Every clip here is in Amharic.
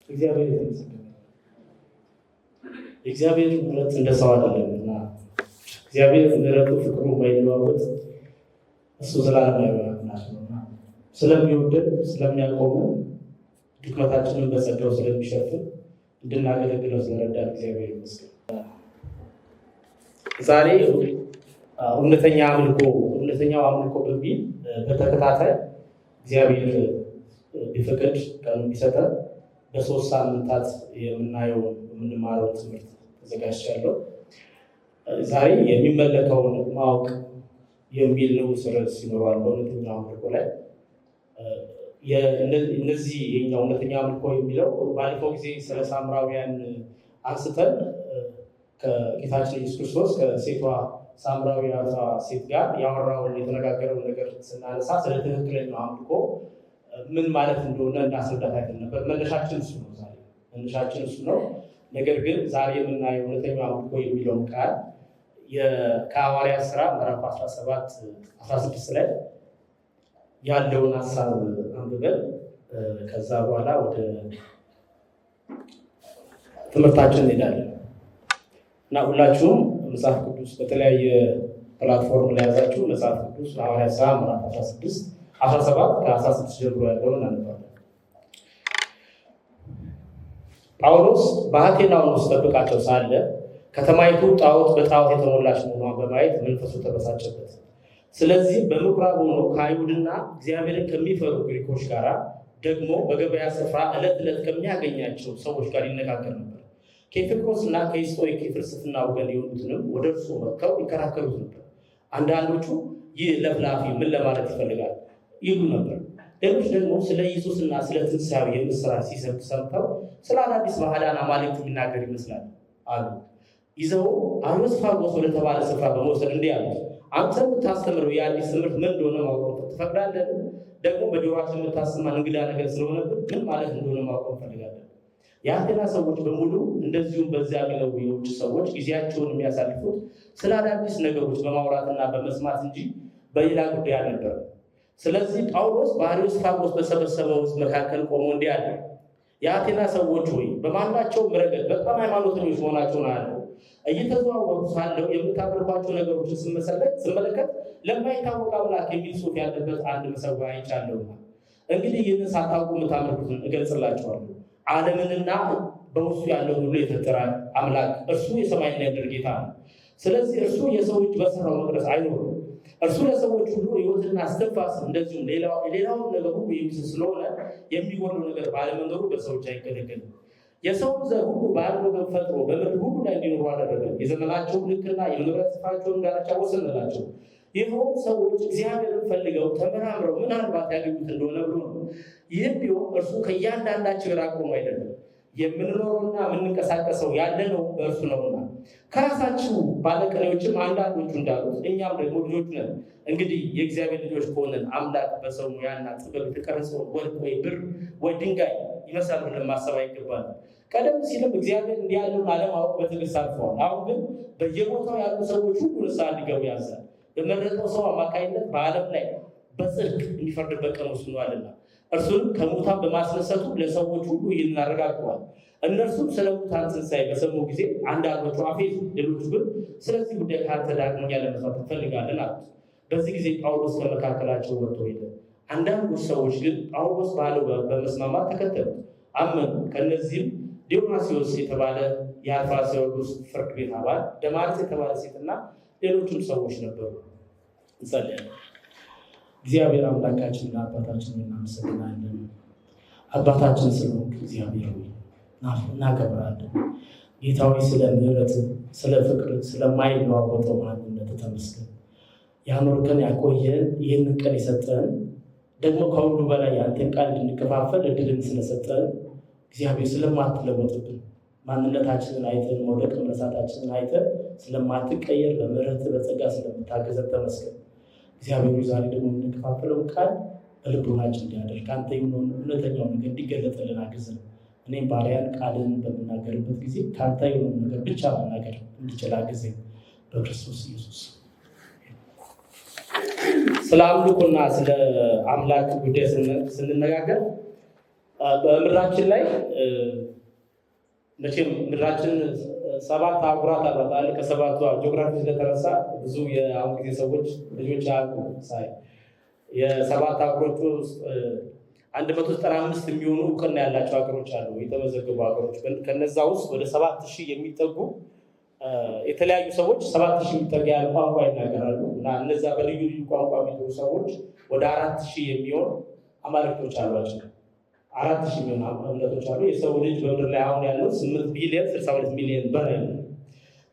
እግዚአብሔር የተመሰገነ እግዚአብሔር ምሕረት እንደ ሰው አይደለምና እግዚአብሔር ምሕረቱ ፍቅሩ ባይለዋወጥ እሱ ዘላለማዊ አምላክ ነውና ስለሚወደን ስለሚያቆመን ድክመታችንን በጸጋው ስለሚሸፍን እንድናገለግለው ስለረዳን እግዚአብሔር ይመስገን። ዛሬ እውነተኛው አምልኮ በሚል በተከታታይ እግዚአብሔር ቢፈቅድ ቀኑ ቢሰጠን በ3 ሳምንታት የምንማረው ትምህርት ተዘጋጅቻለሁ። ዛሬ የሚመለከውን ማወቅ የሚል ንዑስ ርዕስ ይኖረዋል። በእውነተኛው አምልኮ ላይ እነዚህ የኛው እውነተኛ አምልኮ የሚለው ባለፈው ጊዜ ስለ ሳምራውያን አንስተን ከጌታችን ኢየሱስ ክርስቶስ ከሴቷ ሳምራዊቷ ሴት ጋር ያወራውን የተነጋገረውን ነገር ስናነሳ ስለ ትክክለኛው አምልኮ ምን ማለት እንደሆነ እንዳስረዳት አይደል ነበር። መነሻችን እሱ ነው። ነገር ግን ዛሬ የምናየው እውነተኛው አምልኮ የሚለውን ቃል ከሐዋርያት ሥራ ምዕራፍ 16 ላይ ያለውን ሀሳብ አንብበን ከዛ በኋላ ወደ ትምህርታችን እንሄዳለን እና ሁላችሁም መጽሐፍ ቅዱስ በተለያየ ፕላትፎርም ላይ ያዛችሁ መጽሐፍ ቅዱስ ሐዋርያት ሥራ ምዕራፍ 17 ከ16 ጀምሮ ያለውን እናነባለን። ጳውሎስ በአቴናውን ውስጥ ጠብቃቸው ሳለ ከተማይቱ ጣዖት በጣዖት የተሞላች መሆኗን በማየት መንፈሱ ተበሳጨበት። ስለዚህ በምኩራብ ሆኖ ከአይሁድና እግዚአብሔርን ከሚፈሩ ግሪኮች ጋር ደግሞ በገበያ ስፍራ ዕለት ዕለት ከሚያገኛቸው ሰዎች ጋር ይነጋገር ነበር። ከኤፌሶስና ከኢስጦይክ የፍልስፍና ወገን የሆኑትንም ወደ እርሱ መጥተው ይከራከሩት ነበር። አንዳንዶቹ ይህ ለፍላፊ ምን ለማለት ይፈልጋል ይሉ ነበር። ሌሎች ደግሞ ስለ ኢየሱስና ስለ ትንሣኤው የምስራች ሲሰብክ ሰምተው ስለ አዳዲስ ባዕዳን አማልክት የሚናገር ይመስላል አሉ። ይዘው አርዮስፋጎስ ወደተባለ ስፍራ በመውሰድ እንዲህ አሉት፣ አንተ የምታስተምረው የአዲስ ትምህርት ምን እንደሆነ ማወቅ ትፈቅዳለህ? ደግሞ በጆሮአችን የምታሰማን እንግዳ ነገር ስለሆነብን ምን ማለት እንደሆነ ማወቅ እንፈልጋለን። የአቴና ሰዎች በሙሉ እንደዚሁም በዚያ ያለው የውጭ ሰዎች ጊዜያቸውን የሚያሳልፉት ስለ አዳዲስ ነገሮች በማውራትና በመስማት እንጂ በሌላ ጉዳይ አልነበረም። ስለዚህ ጳውሎስ በአርዮስፋጎስ በሰበሰበው ሕዝብ መካከል ቆሞ እንዲህ አለ፣ የአቴና ሰዎች ሆይ በማናቸውም ረገድ በጣም ሃይማኖተኞች መሆናቸውን አያለሁ። እየተዘዋወሩ ሳለው የምታመልኳቸው ነገሮችን ስመለከት ለማይታወቅ አምላክ የሚል ጽሑፍ ያለበት አንድ መሠዊያ አይቻለሁና እንግዲህ ይህንን ሳታውቁ የምታመልኩትን እገልጽላችኋለሁ። ዓለምንና በውስጡ ያለውን ሁሉ የፈጠረ አምላክ እርሱ የሰማይና የምድር ጌታ ነው። ስለዚህ እርሱ የሰው እጅ በሠራው መቅደስ አይኖርም። እርሱ ለሰዎች ሁሉ ሕይወትና እስትንፋስ እንደዚሁም ሌላውን ነገር ሁሉ የሚሰጥ ስለሆነ የሚጎለው ነገር ባለመኖሩ በሰው እጅ አይገለገልም። የሰውን ዘር ሁሉ በአንድ ወገን ፈጥሮ በምድር ሁሉ ላይ እንዲኖሩ አደረገ። የዘመናቸውን ልክና የመኖሪያ ስፍራቸውን ዳርቻ ወሰነላቸው። ይኸውም ሰዎች እግዚአብሔርን ፈልገው ተመራምረው ምናልባት ያገኙት እንደሆነ ብሎ ነው። ይህም ቢሆን እርሱ ከእያንዳንዳቸው የራቀ ሆኖ አይደለም። የምንኖረውና የምንንቀሳቀሰው ያለነው በእርሱ ነውና፣ ከራሳችሁ ባለቅኔዎችም አንዳንዶቹ እንዳሉት እኛም ደግሞ ልጆች ነን። እንግዲህ የእግዚአብሔር ልጆች ከሆነን አምላክ በሰው ሙያና ጥበብ የተቀረጸውን ወርቅ ወይ ብር ወይ ድንጋይ ይመስላል ብለን ማሰብ አይገባል። ቀደም ሲልም እግዚአብሔር እንዲህ ያለውን አለማወቅ በትዕግስት አልፈዋል። አሁን ግን በየቦታው ያሉ ሰዎች ሁሉ ንስሐ እንዲገቡ ያዛል። በመረጠው ሰው አማካኝነት በዓለም ላይ በጽድቅ እንዲፈርድበት ቀን ወስኗልና እርሱንም ከሙታን በማስነሳቱ ለሰዎች ሁሉ ይህን አረጋግጠዋል። እነርሱም ስለ ሙታን ትንሣኤ በሰሙ ጊዜ አንዳንዶቹ አፌዙ፣ ሌሎቹ ግን ስለዚህ ጉዳይ ከአንተ ዳግመኛ ለመስማት እንፈልጋለን አሉት። በዚህ ጊዜ ጳውሎስ ከመካከላቸው ወጥቶ ሄደ። አንዳንዶች ሰዎች ግን ጳውሎስ ባለው በመስማማት ተከተሉት፣ አመኑ። ከእነዚህም ዲዮናስዮስ የተባለ የአፍራስዮስ ፍርድ ቤት አባል፣ ደማርስ የተባለ ሴትና ሌሎችም ሰዎች ነበሩ። እንጸልያለን። እግዚአብሔር አምላካችንና አባታችን እናመሰግናለን። አባታችን ስለሆንክ እግዚአብሔር ሆይ እናከብራለን። ጌታ ሆይ ስለ ምሕረት፣ ስለ ፍቅር፣ ስለማይለዋወጠው ማንነት ተመስገን። ያኖርከን ያቆየን፣ ይህንን ቀን የሰጠን ደግሞ ከሁሉ በላይ ያንተን ቃል እንድንከፋፈል እድልን ስለሰጠን እግዚአብሔር ስለማትለወጥብን ማንነታችንን አይተን መውደቅ መነሳታችንን አይተን ስለማትቀየር በምሕረት በጸጋ ስለምታገዘን ተመስገን። እግዚአብሔር ዛሬ ደግሞ የምንከፋፈለውን ቃል በልቦናችን እንዲያደርግ አንተ የሆነውን እውነተኛው ነገር እንዲገለጥልን አግዘን። እኔም ባሪያን ቃልን በምናገርበት ጊዜ ከአንተ የሆነውን ነገር ብቻ መናገር እንዲችል አግዘኝ በክርስቶስ ኢየሱስ። ስለ አምልኮና ስለ አምላክ ጉዳይ ስንነጋገር በምድራችን ላይ መቼም ምድራችን 7 አህጉራት አሏት። ከሰባቱ ጂኦግራፊ ስለተረሳ ብዙ የአሁን ጊዜ ሰዎች ልጆች ሳይ የ7 አህጉሮች ውስጥ 195 የሚሆኑ እውቅና ያላቸው ሀገሮች አሉ፣ የተመዘገቡ ሀገሮች። ከነዛ ውስጥ ወደ 7000 የሚጠጉ የተለያዩ ሰዎች 7000 የሚጠጋ ያለ ቋንቋ ይናገራሉ እና እነዛ በልዩ ልዩ ቋንቋ የሚኖሩ ሰዎች ወደ 4000 የሚሆን አማልክቶች አሏቸው። 4000 የሚሆን እምነቶች አሉ። የሰው ልጅ በምድር ላይ አሁን ያለው 8 ቢሊዮን 62 ሚሊዮን በላይ ነው።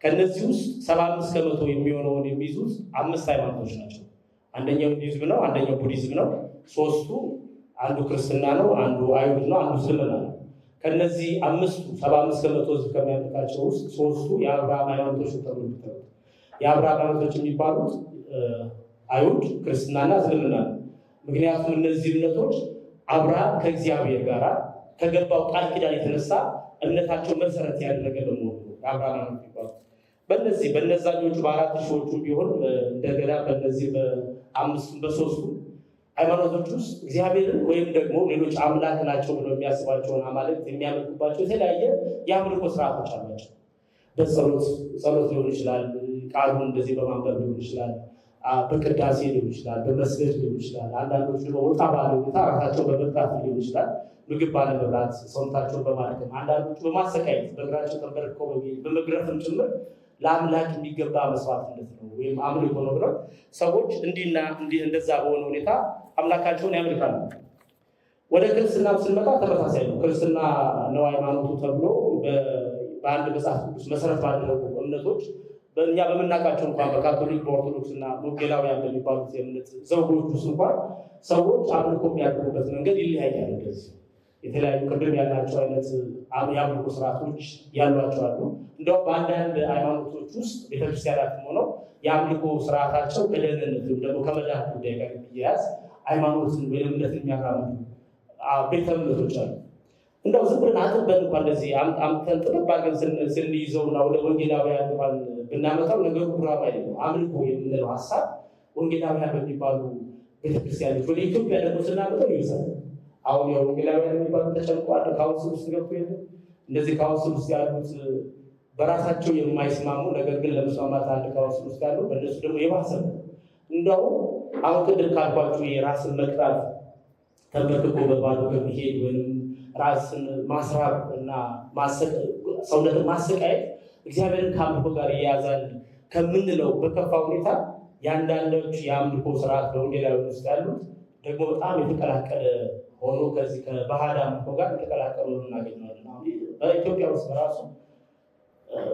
ከነዚህ ውስጥ 75 ከመቶ የሚሆነውን የሚይዙት 5 ሃይማኖቶች ናቸው። አንደኛው ሂንዱይዝም ነው፣ አንደኛው ቡዲዝም ነው፣ ሶስቱ አንዱ ክርስትና ነው፣ አንዱ አይሁድ ነው፣ አንዱ እስልምና ነው። ከነዚህ 75 ከመቶ ህዝብ ከሚያመልካቸው ውስጥ ሶስቱ የአብርሃም ሃይማኖቶች ተብሎ የሚጠሩት የአብርሃም ሃይማኖቶች የሚባሉት አይሁድ፣ ክርስትናና እስልምና ነው። ምክንያቱም እነዚህ እምነቶች አብርሃም ከእግዚአብሔር ጋር ከገባው ቃል ኪዳን የተነሳ እምነታቸው መሰረት ያደረገ በመሆኑ የአብርሃም ሃይማኖት የሚባሉት በነዛኞቹ በአራት ሺዎቹ ቢሆን እንደገና በነዚህ በአምስቱም በሶስቱ ሃይማኖቶች ውስጥ እግዚአብሔርን ወይም ደግሞ ሌሎች አምላክ ናቸው ብለው የሚያስባቸውን አማልክት የሚያመልኩባቸው የተለያየ የአምልኮ ስርዓቶች አላቸው። በጸሎት ሊሆን ይችላል፣ ቃሉን እንደዚህ በማንበብ ሊሆን ይችላል፣ በቅዳሴ ሊሆን ይችላል፣ በመስገድ ሊሆን ይችላል። አንዳንዶች ደግሞ ወጣ ባለ ሁኔታ ራሳቸውን በመብላት ሊሆን ይችላል፣ ምግብ ባለመብላት ሰውነታቸውን በማድከም፣ አንዳንዶቹ በማሰቃየት በእግራቸው ተንበርክከው በመግረፍም ጭምር ለአምላክ የሚገባ መስዋዕትነት ነው ወይም አምልኮ ነው ብለው ሰዎች እንደዛ በሆነ ሁኔታ አምላካቸውን ያመልካሉ። ወደ ክርስትና ስንመጣ ተመሳሳይ ነው። ክርስትና ነው ሃይማኖቱ ተብሎ በአንድ መጽሐፍ ቅዱስ መሰረት ባደረጉ እምነቶች በእኛ በምናውቃቸው እንኳን በካቶሊክ በኦርቶዶክስ እና ወንጌላውያን በሚባሉት የእምነት ዘውጎች ውስጥ እንኳን ሰዎች አምልኮ የሚያደርጉበት መንገድ ይለያያል። እንደዚህ የተለያዩ ቅድም ያላቸው አይነት የአምልኮ ስርዓቶች ያሏቸው አሉ። እንደውም በአንዳንድ ሃይማኖቶች ውስጥ ቤተክርስቲያናትም ሆነው የአምልኮ ስርዓታቸው ከደህንነት ወይም ደግሞ ከመዳን ጉዳይ ጋር የሚያያዝ ሃይማኖትን ወይም እምነትን የሚያራምዱ ቤተ እምነቶች አሉ። እንደው ዝም ብለን አጥበን እንኳን እንደዚህ አምተን ጥበብ አድርገን ስንይዘውና ወደ ወንጌላውያን እንኳን ብናመጣው ነገሩ ጉራባ ነው። አምልኮ የምንለው ሀሳብ ወንጌላውያን በሚባሉ ቤተክርስቲያኖች ወደ ኢትዮጵያ ደግሞ ስናመጣው ይይዛል። አሁን ያው ወንጌላውያን የሚባሉ ተጨንቋል። ካውንስል ውስጥ ገብቶ የለ እንደዚህ ካውንስል ውስጥ ያሉት በራሳቸው የማይስማሙ ነገር ግን ለመስማማት አንድ ካውንስል ውስጥ ያሉ በእነሱ ደግሞ የባሰ ነው። እንደው አሁን ቅድም ካልኳችሁ የራስን መቅጣት ተንበርክኮ በባዶ ከሚሄድ ወይም ራስን ማስራብ እና ሰውነትን ማሰቃየት እግዚአብሔርን ከአምልኮ ጋር እያያዛል ከምንለው በከፋ ሁኔታ የአንዳንዶች የአምልኮ ስርዓት በወንጌላዊ ውስጥ ያሉት ደግሞ በጣም የተቀላቀለ ሆኖ ከዚህ ከባህል አምልኮ ጋር የተቀላቀሉ እናገኘዋለን። በኢትዮጵያ ውስጥ በራሱ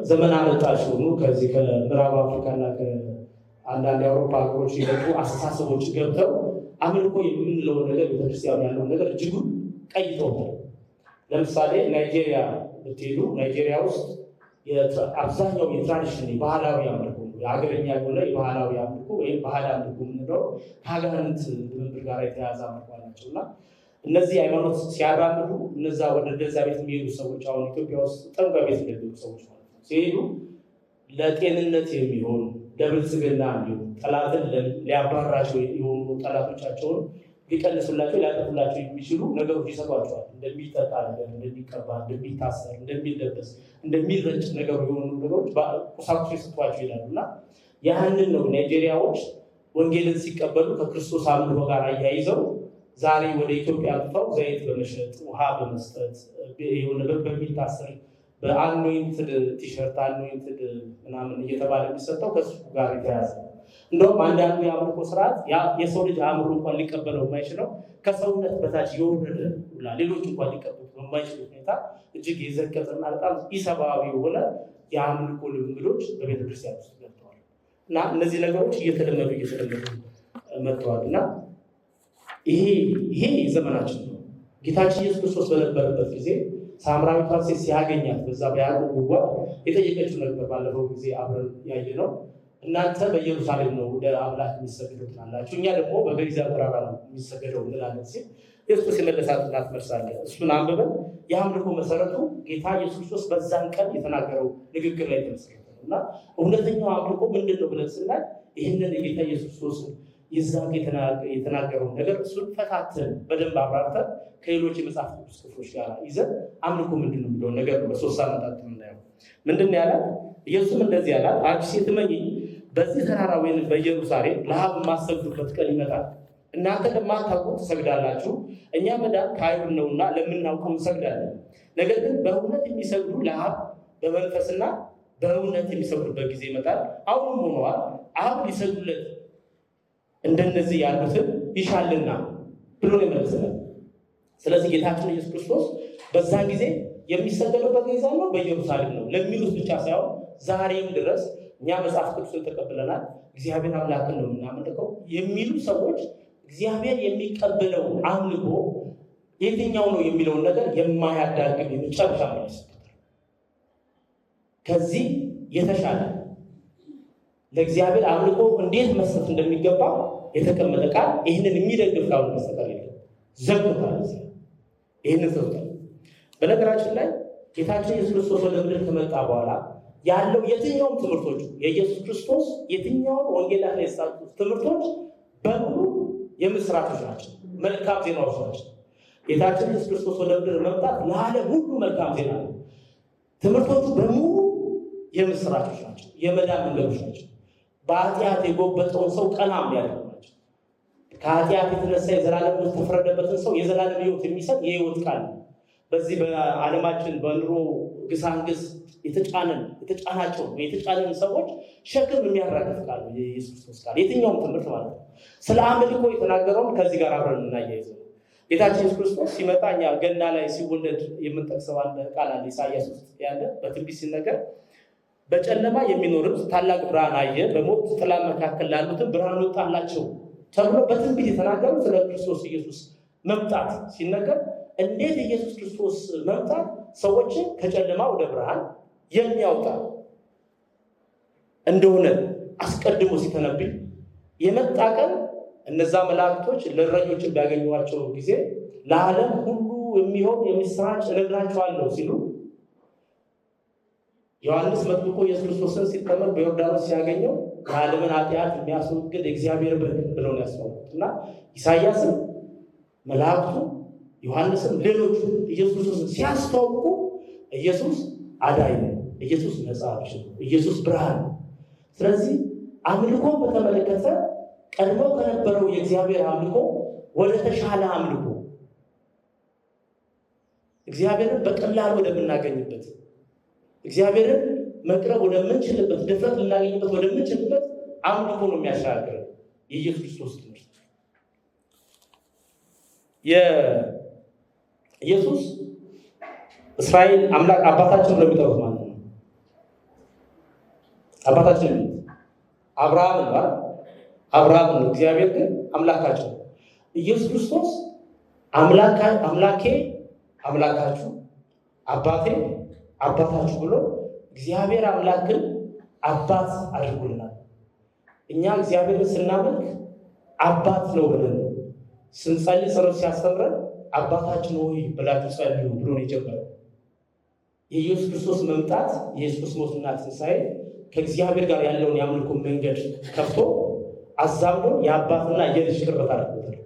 ዘመን አመጣሽ ሆኑ ከዚህ ከምዕራብ አፍሪካና ከአንዳንድ የአውሮፓ ሀገሮች የገቡ አስተሳሰቦች ገብተው አምልኮ የምንለውን ነገር ቤተክርስቲያኑ ያለውን ነገር እጅጉን ቀይተውታል። ለምሳሌ ናይጄሪያ ብትሄዱ ናይጄሪያ ውስጥ አብዛኛው የትራዲሽን ባህላዊ አምልኮ የሀገረኛ የሆነ የባህላዊ አምልኮ ወይም ባህል አምልኮ የምንለው ከሀገራንት ልምምድ ጋር የተያዘ አምልኮ ናቸው እና እነዚህ ሃይማኖት ሲያራምዱ እነዛ ወደ እንደዛ ቤት የሚሄዱ ሰዎች አሁን ኢትዮጵያ ውስጥ ጠንቋይ ቤት የሚሄዱ ሰዎች ማለት ነው ሲሄዱ ለጤንነት የሚሆን ለብልጽግና እንዲሆን ጠላትን ሊያባራቸው የሆኑ ጠላቶቻቸውን ሊቀንሱላቸው ሊያጠፉላቸው የሚችሉ ነገሮች ይሰጧቸዋል። እንደሚጠጣ ነገር፣ እንደሚቀባ፣ እንደሚታሰር፣ እንደሚለበስ፣ እንደሚረጭ ነገሩ የሆኑ ነገሮች ቁሳቁሶች ይሰጧቸው ይላሉ እና ያህንን ነው ናይጄሪያዎች ወንጌልን ሲቀበሉ ከክርስቶስ አምልኮ ጋር አያይዘው ዛሬ ወደ ኢትዮጵያ አጥተው ዘይት በመሸጥ ውሃ በመስጠት የሆነ በሚታሰር በአኖይንትድ ቲሸርት አኖይንትድ ምናምን እየተባለ የሚሰጠው ከሱ ጋር የተያዘ ነው። እንደውም አንዳንዱ የአምልኮ ስርዓት የሰው ልጅ አእምሮ እንኳን ሊቀበለው የማይችለው ከሰውነት በታች የወረደ ሁላ ሌሎች እንኳን ሊቀበሉት በማይችሉ ሁኔታ እጅግ የዘቀጠና በጣም ኢሰብአዊ የሆነ የአምልኮ ልምምዶች በቤተክርስቲያን ውስጥ ገብተዋል እና እነዚህ ነገሮች እየተለመዱ መጥተዋል እና ይሄ ዘመናችን ነው። ጌታችን ኢየሱስ ክርስቶስ በነበረበት ጊዜ ሳምራዊቷን ሴት ሲያገኛት በዛ በያዕቆብ ጉድጓድ የጠየቀችው ነበር። ባለፈው ጊዜ አብረን ያየ ነው። እናንተ በኢየሩሳሌም ነው ወደ አምላክ የሚሰገደው ትላላችሁ፣ እኛ ደግሞ በገሪዛን ተራራ ነው የሚሰገደው እንላለን ሲል ኢየሱስ የመለሳት መልስ አለ። እሱን አንብበን የአምልኮ መሰረቱ ጌታ ኢየሱስ ክርስቶስ በዛን ቀን የተናገረው ንግግር ላይ ተመሰረተ ነው እና እውነተኛው አምልኮ ምንድን ነው ብለን ስናይ ይህንን የጌታ ኢየሱስ ክርስቶስ ይዛቅ የተናገረውን ነገር እሱን ፈታተን በደንብ አብራርተን ከሌሎች የመጽሐፍ ቅዱስ ክፍሎች ጋር ይዘን አምልኮ ምንድነው የሚለውን ነገር ነው በሶስት ሳምንታት የምናየው። ምንድነው ያላት? ኢየሱስም እንደዚህ ያላት፣ አንቺ ሴት እመኚኝ፣ በዚህ ተራራ ወይም በኢየሩሳሌም ለአብ የማትሰግዱበት ቀን ይመጣል። እናንተ ለማታውቁት ትሰግዳላችሁ፣ እኛ መዳን ከአይሁድ ነውና ለምናውቀው እንሰግዳለን። ነገር ግን በእውነት የሚሰግዱ ለአብ በመንፈስና በእውነት የሚሰግዱበት ጊዜ ይመጣል፣ አሁንም ሆነዋል። አብ ሊሰግዱለት እንደነዚህ ያሉትን ይሻልና ብሎ ይመልስላል። ስለዚህ ጌታችን ኢየሱስ ክርስቶስ በዛን ጊዜ የሚሰገድበት ጊዜ ነው በኢየሩሳሌም ነው ለሚሉት ብቻ ሳይሆን ዛሬም ድረስ እኛ መጽሐፍ ቅዱስን ተቀብለናል፣ እግዚአብሔር አምላክን ነው የምናመልከው የሚሉ ሰዎች እግዚአብሔር የሚቀበለው አምልኮ የትኛው ነው የሚለውን ነገር የማያዳግም የመጨረሻ ነው። ከዚህ የተሻለ ለእግዚአብሔር አምልኮ እንዴት መስጠት እንደሚገባ የተቀመጠ ቃል ይህንን የሚደግፍ ቃል መስጠት የለም። ዘግቶታል። ይህንን ዘግቶታል። በነገራችን ላይ ጌታችን ኢየሱስ ክርስቶስ ወደ ምድር ከመጣ በኋላ ያለው የትኛውም ትምህርቶች የኢየሱስ ክርስቶስ የትኛውም ወንጌላት ላይ የተጻፉት ትምህርቶች በሙሉ የምስራቾች ናቸው፣ መልካም ዜናዎች ናቸው። ጌታችን ኢየሱስ ክርስቶስ ወደ ምድር መምጣት ለዓለም ሁሉ መልካም ዜና ነው። ትምህርቶቹ በሙሉ የምስራቾች ናቸው፣ የመዳን መንገዶች ናቸው። በኃጢአት የጎበጠውን ሰው ቀና የሚያደርጉ ናቸው። ከኃጢአት የተነሳ የዘላለም ሞት የተፈረደበትን ሰው የዘላለም ሕይወት የሚሰጥ የሕይወት ቃል ነው። በዚህ በዓለማችን በኑሮ ግሳንግስ የተጫነን ሰዎች ሸክም የሚያራግፍ ቃል ነው የኢየሱስ ክርስቶስ ቃል፣ የትኛውም ትምህርት ማለት ነው። ስለ አምልኮ የተናገረውን ከዚህ ጋር አብረን እናያይዘው። ጌታችን ኢየሱስ ክርስቶስ ሲመጣ እኛ ገና ላይ ሲወለድ የምንጠቅሰው አንድ ቃል አለ ኢሳይያስ ውስጥ ያለ በትንቢት ሲነገር በጨለማ የሚኖሩት ታላቅ ብርሃን አየ፣ በሞት ጥላ መካከል ላሉትም ብርሃን ወጣላቸው ተብሎ በትንቢት የተናገሩ ስለ ክርስቶስ ኢየሱስ መምጣት ሲነገር እንዴት ኢየሱስ ክርስቶስ መምጣት ሰዎችን ከጨለማ ወደ ብርሃን የሚያወጣ እንደሆነ አስቀድሞ ሲተነብይ የመጣ ቀን እነዛ መላእክቶች ለእረኞችን ቢያገኟቸው ጊዜ ለዓለም ሁሉ የሚሆን የምስራች እነግራቸዋለሁ ሲሉ ዮሐንስ መጥምቁ ኢየሱስ ክርስቶስን ሲጠመቅ በዮርዳኖስ ሲያገኘው የዓለምን ኃጢአት የሚያስወግድ እግዚአብሔር በግ ብለው ያስተዋሉት እና ኢሳይያስም መላእክቱ ዮሐንስም ሌሎቹ ኢየሱስ ክርስቶስን ሲያስተዋውቁ ኢየሱስ አዳኝ ነው፣ ኢየሱስ ነፃ አውጪ ነው፣ ኢየሱስ ብርሃን ነው። ስለዚህ አምልኮን በተመለከተ ቀድሞ ከነበረው የእግዚአብሔር አምልኮ ወደ ተሻለ አምልኮ እግዚአብሔርን በቀላሉ ወደምናገኝበት እግዚአብሔርን መቅረብ ወደምንችልበት ድፍረት ልናገኝበት ወደምንችልበት አምልኮ ነው የሚያሻግረን የኢየሱስ ክርስቶስ ትምህርት። ኢየሱስ እስራኤል አምላክ አባታችን ብለው የሚጠሩት ማለት ነው። አባታችን አብርሃም ነው። አብርሃም ነው። እግዚአብሔር ግን አምላካቸው ነው። ኢየሱስ ክርስቶስ አምላኬ አምላካችሁ፣ አባቴ አባታችሁ ብሎ እግዚአብሔር አምላክን አባት አድርጎልናል። እኛ እግዚአብሔርን ስናመልክ አባት ነው ብለን ስንጸልይ ጸሎት ሲያስተምረን አባታችን ሆይ ብላችሁ ጸልዩ ብሎ ነው የጀመረው። የኢየሱስ ክርስቶስ መምጣት የኢየሱስ ሞትና ትንሣኤ ከእግዚአብሔር ጋር ያለውን የአምልኮ መንገድ ከፍቶ አዛምዶ የአባትና የልጅ ቅርበት አድርጎታል።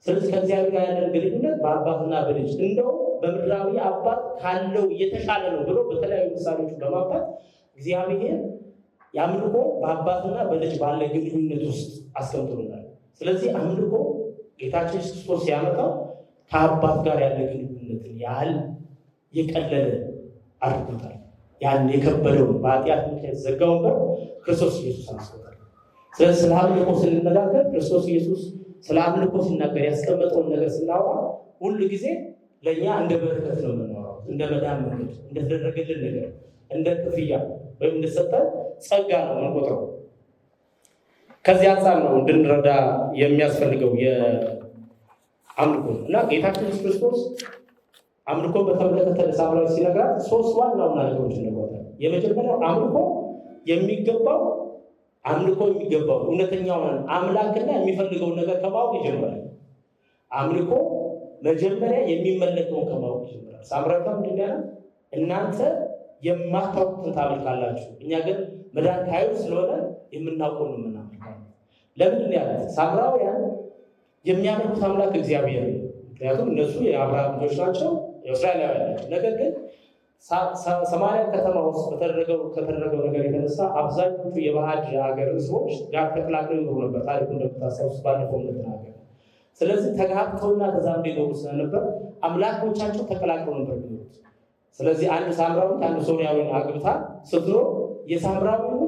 ስለዚህ ከእግዚአብሔር ጋር ያለን ግንኙነት በአባትና በልጅ እንደው በምድራዊ አባት ካለው የተሻለ ነው ብሎ በተለያዩ ምሳሌዎች በማምጣት እግዚአብሔር የአምልኮ በአባትና በልጅ ባለ ግንኙነት ውስጥ አስቀምጦልናል። ስለዚህ አምልኮ ጌታችን ኢየሱስ ክርስቶስ ሲያመጣው ከአባት ጋር ያለ ግንኙነትን ያህል የቀለለ አድርጎታል። ያን የከበደውን በኃጢአት ምክንያት የተዘጋውን በር ክርስቶስ ኢየሱስ አንስቶታል። ስለዚህ ስለ አምልኮ ስንነጋገር ክርስቶስ ኢየሱስ ስለ አምልኮ ሲናገር ያስቀመጠውን ነገር ስናወራ ሁሉ ጊዜ ለእኛ እንደ በረከት ነው የምናወራው፣ እንደ መዳን መንገድ፣ እንደተደረገልን ነገር፣ እንደ ክፍያ ወይም እንደሰጠን ጸጋ ነው የምንቆጥረው። ከዚህ አንጻር ነው እንድንረዳ የሚያስፈልገው የአምልኮ እና ጌታችን ኢየሱስ ክርስቶስ አምልኮ በተመለከተ ለሳምራዊት ሲነግራት ሶስት ዋና ዋና ነገሮች ነግሯታል። የመጀመሪያው አምልኮ የሚገባው እውነተኛውን አምላክና የሚፈልገውን ነገር ከማወቅ ይጀምራል። አምልኮ መጀመሪያ የሚመለከውን ከማወቅ ይጀምራል። ሳምራዊት ምንድን ያለ እናንተ የማታውቁትን ታመልካላችሁ፣ እኛ ግን መዳን ከኃይሉ ስለሆነ የምናውቀው ነው የምናመልከው። ለምንድን ነው ያሉት? ሳምራውያን የሚያመልኩት አምላክ እግዚአብሔር ነው። ምክንያቱም እነሱ የአብርሃም ልጆች ናቸው፣ የእስራኤላውያን ናቸው። ነገር ግን ሰማርያ ከተማ ውስጥ ከተደረገው ነገር የተነሳ አብዛኞቹ የባዕድ ሀገር ህዝቦች ጋር ተቀላቅለው ይኖሩ ነበር። ታሪኩ እንደምታስታውሱ ባለፈው እንደተናገረ። ስለዚህ ተጋብተውና ተዛምደው ይኖሩ ስለነበር አምላኮቻቸው ተቀላቅለው ነበር የሚኖሩት። ስለዚህ አንድ ሳምራዊት አንድ ሶርያዊን አግብታ ስትኖር የሳምራዊው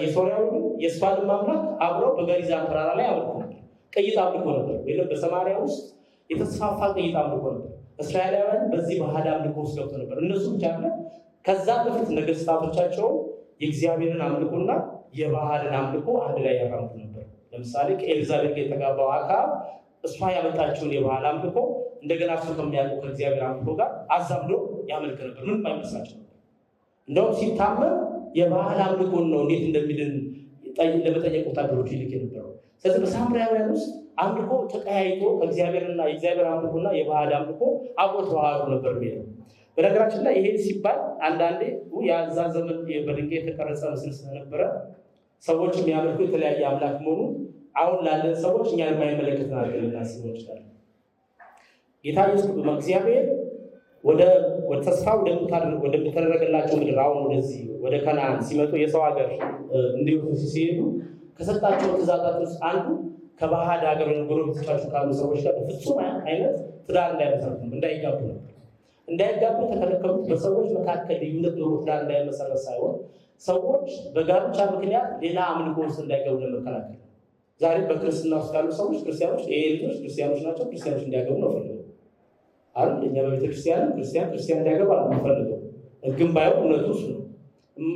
የሶርያዊው የእሷንም አምላክ አብረው በገሪዛን ተራራ ላይ አምልኮ ነበር። ቅይጥ አምልኮ ነበር፣ ወይም በሰማርያ ውስጥ የተስፋፋ ቅይጥ አምልኮ ነበር። እስራኤላውያን በዚህ ባዕድ አምልኮ ውስጥ ገብተው ነበር። እነሱ ብቻ አይደለም፣ ከዛ በፊት ነገስታቶቻቸው የእግዚአብሔርን አምልኮና የባዕድን አምልኮ አንድ ላይ ያራምዱ ነበር። ለምሳሌ ከኤልዛቤት ጋር የተጋባው አክዓብ እሷ ያመጣችውን የባዕድ አምልኮ እንደገና እሱ ከሚያውቁ ከእግዚአብሔር አምልኮ ጋር አዛምዶ ያመልክ ነበር። ምንም አይመስላቸው ነበር። እንደውም ሲታመም የባዕድ አምልኮን ነው እንዴት እንደሚድን ለመጠየቅ ወታደሮች ይልክ የነበረው። ስለዚህ በሳምራውያን ውስጥ አምልኮ ተቀያይቶ ከእግዚአብሔርና የእግዚአብሔር አምልኮና የባዕድ አምልኮ አብሮ ተዋህዶ ነበር የሚለው። በነገራችን ላይ ይሄ ሲባል አንዳንዴ የዛ ዘመን በድንጋይ የተቀረጸ ምስል ስለነበረ ሰዎች የሚያመልኩ የተለያየ አምላክ መሆኑ አሁን ላለን ሰዎች እኛን የማይመለከት ነገር ልናስብ እንችላለን። ጌታ ኢየሱስ እግዚአብሔር ወደ ተስፋ ወደምትደረግላቸው ምድር አሁን ወደዚህ ወደ ከነዓን ሲመጡ የሰው ሀገር እንዲሁ ሲሄዱ ከሰጣቸው ትእዛዛት ውስጥ አንዱ ከባዕድ ሀገር ጎረቤቶቻቸው ካሉ ሰዎች ጋር በፍጹም አይነት ትዳር እንዳይመሰረቱ እንዳይጋቡ ነበር። እንዳይጋቡ የተከለከሉት በሰዎች መካከል ልዩነት ኖሮ ትዳር እንዳይመሰረት ሳይሆን ሰዎች በጋብቻ ምክንያት ሌላ አምልኮ ውስጥ እንዳይገቡ ለመከላከል። ዛሬ በክርስትና ውስጥ ያሉ ሰዎች ክርስቲያኖች ልጆች ክርስቲያኖች ናቸው፣ ክርስቲያኖች እንዲያገቡ ነው ፈልገው አይደል? እኛ በቤተክርስቲያን ክርስቲያን እንዲያገባ ነው ፈልገው። ህግም ባይሆን እውነቱ እሱ ነው።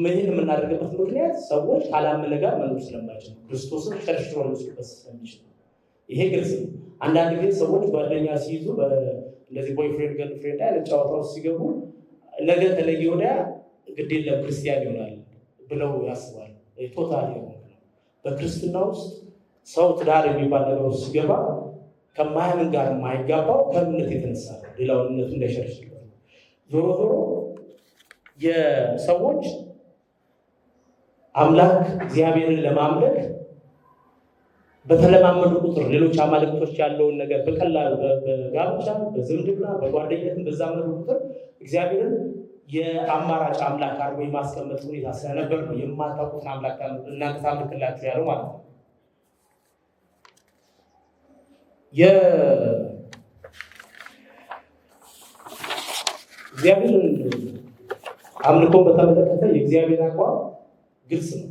ምን የምናደርግበት ምክንያት ሰዎች ካላመነ ጋር መኖር ስለማይችሉ ክርስቶስን ሸርሽሮ መስሉበት ስለሚችል ይሄ ግልጽ ነው። አንዳንድ ጊዜ ሰዎች ጓደኛ ሲይዙ እንደዚህ ቦይፍሬንድ ገርልፍሬንድ አይነት ጨዋታ ውስጥ ሲገቡ ነገ ተለየ ወዲያ ግድ የለም ክርስቲያን ይሆናል ብለው ያስባል። ቶታል ነው። በክርስትና ውስጥ ሰው ትዳር የሚባል ነገር ውስጥ ሲገባ ከማያምን ጋር የማይጋባው ከእምነት የተነሳ ነው። ሌላውን እምነቱ እንዳይሸርሽበት ነው። ዞሮ ዞሮ የሰዎች አምላክ እግዚአብሔርን ለማምለክ በተለማመዱ ቁጥር ሌሎች አማልክቶች ያለውን ነገር በቀላሉ በጋብቻ በዝምድና በጓደኝነትም በዛመዱ ቁጥር እግዚአብሔርን የአማራጭ አምላክ አድርጎ የማስቀመጥ ሁኔታ ስለነበር ነው የማታውቁትን አምላክ እናንተ ታምልክላችሁ ያለው ማለት ነው። የእግዚአብሔርን አምልኮን በተመለከተ የእግዚአብሔር አቋም ግልጽ ነው።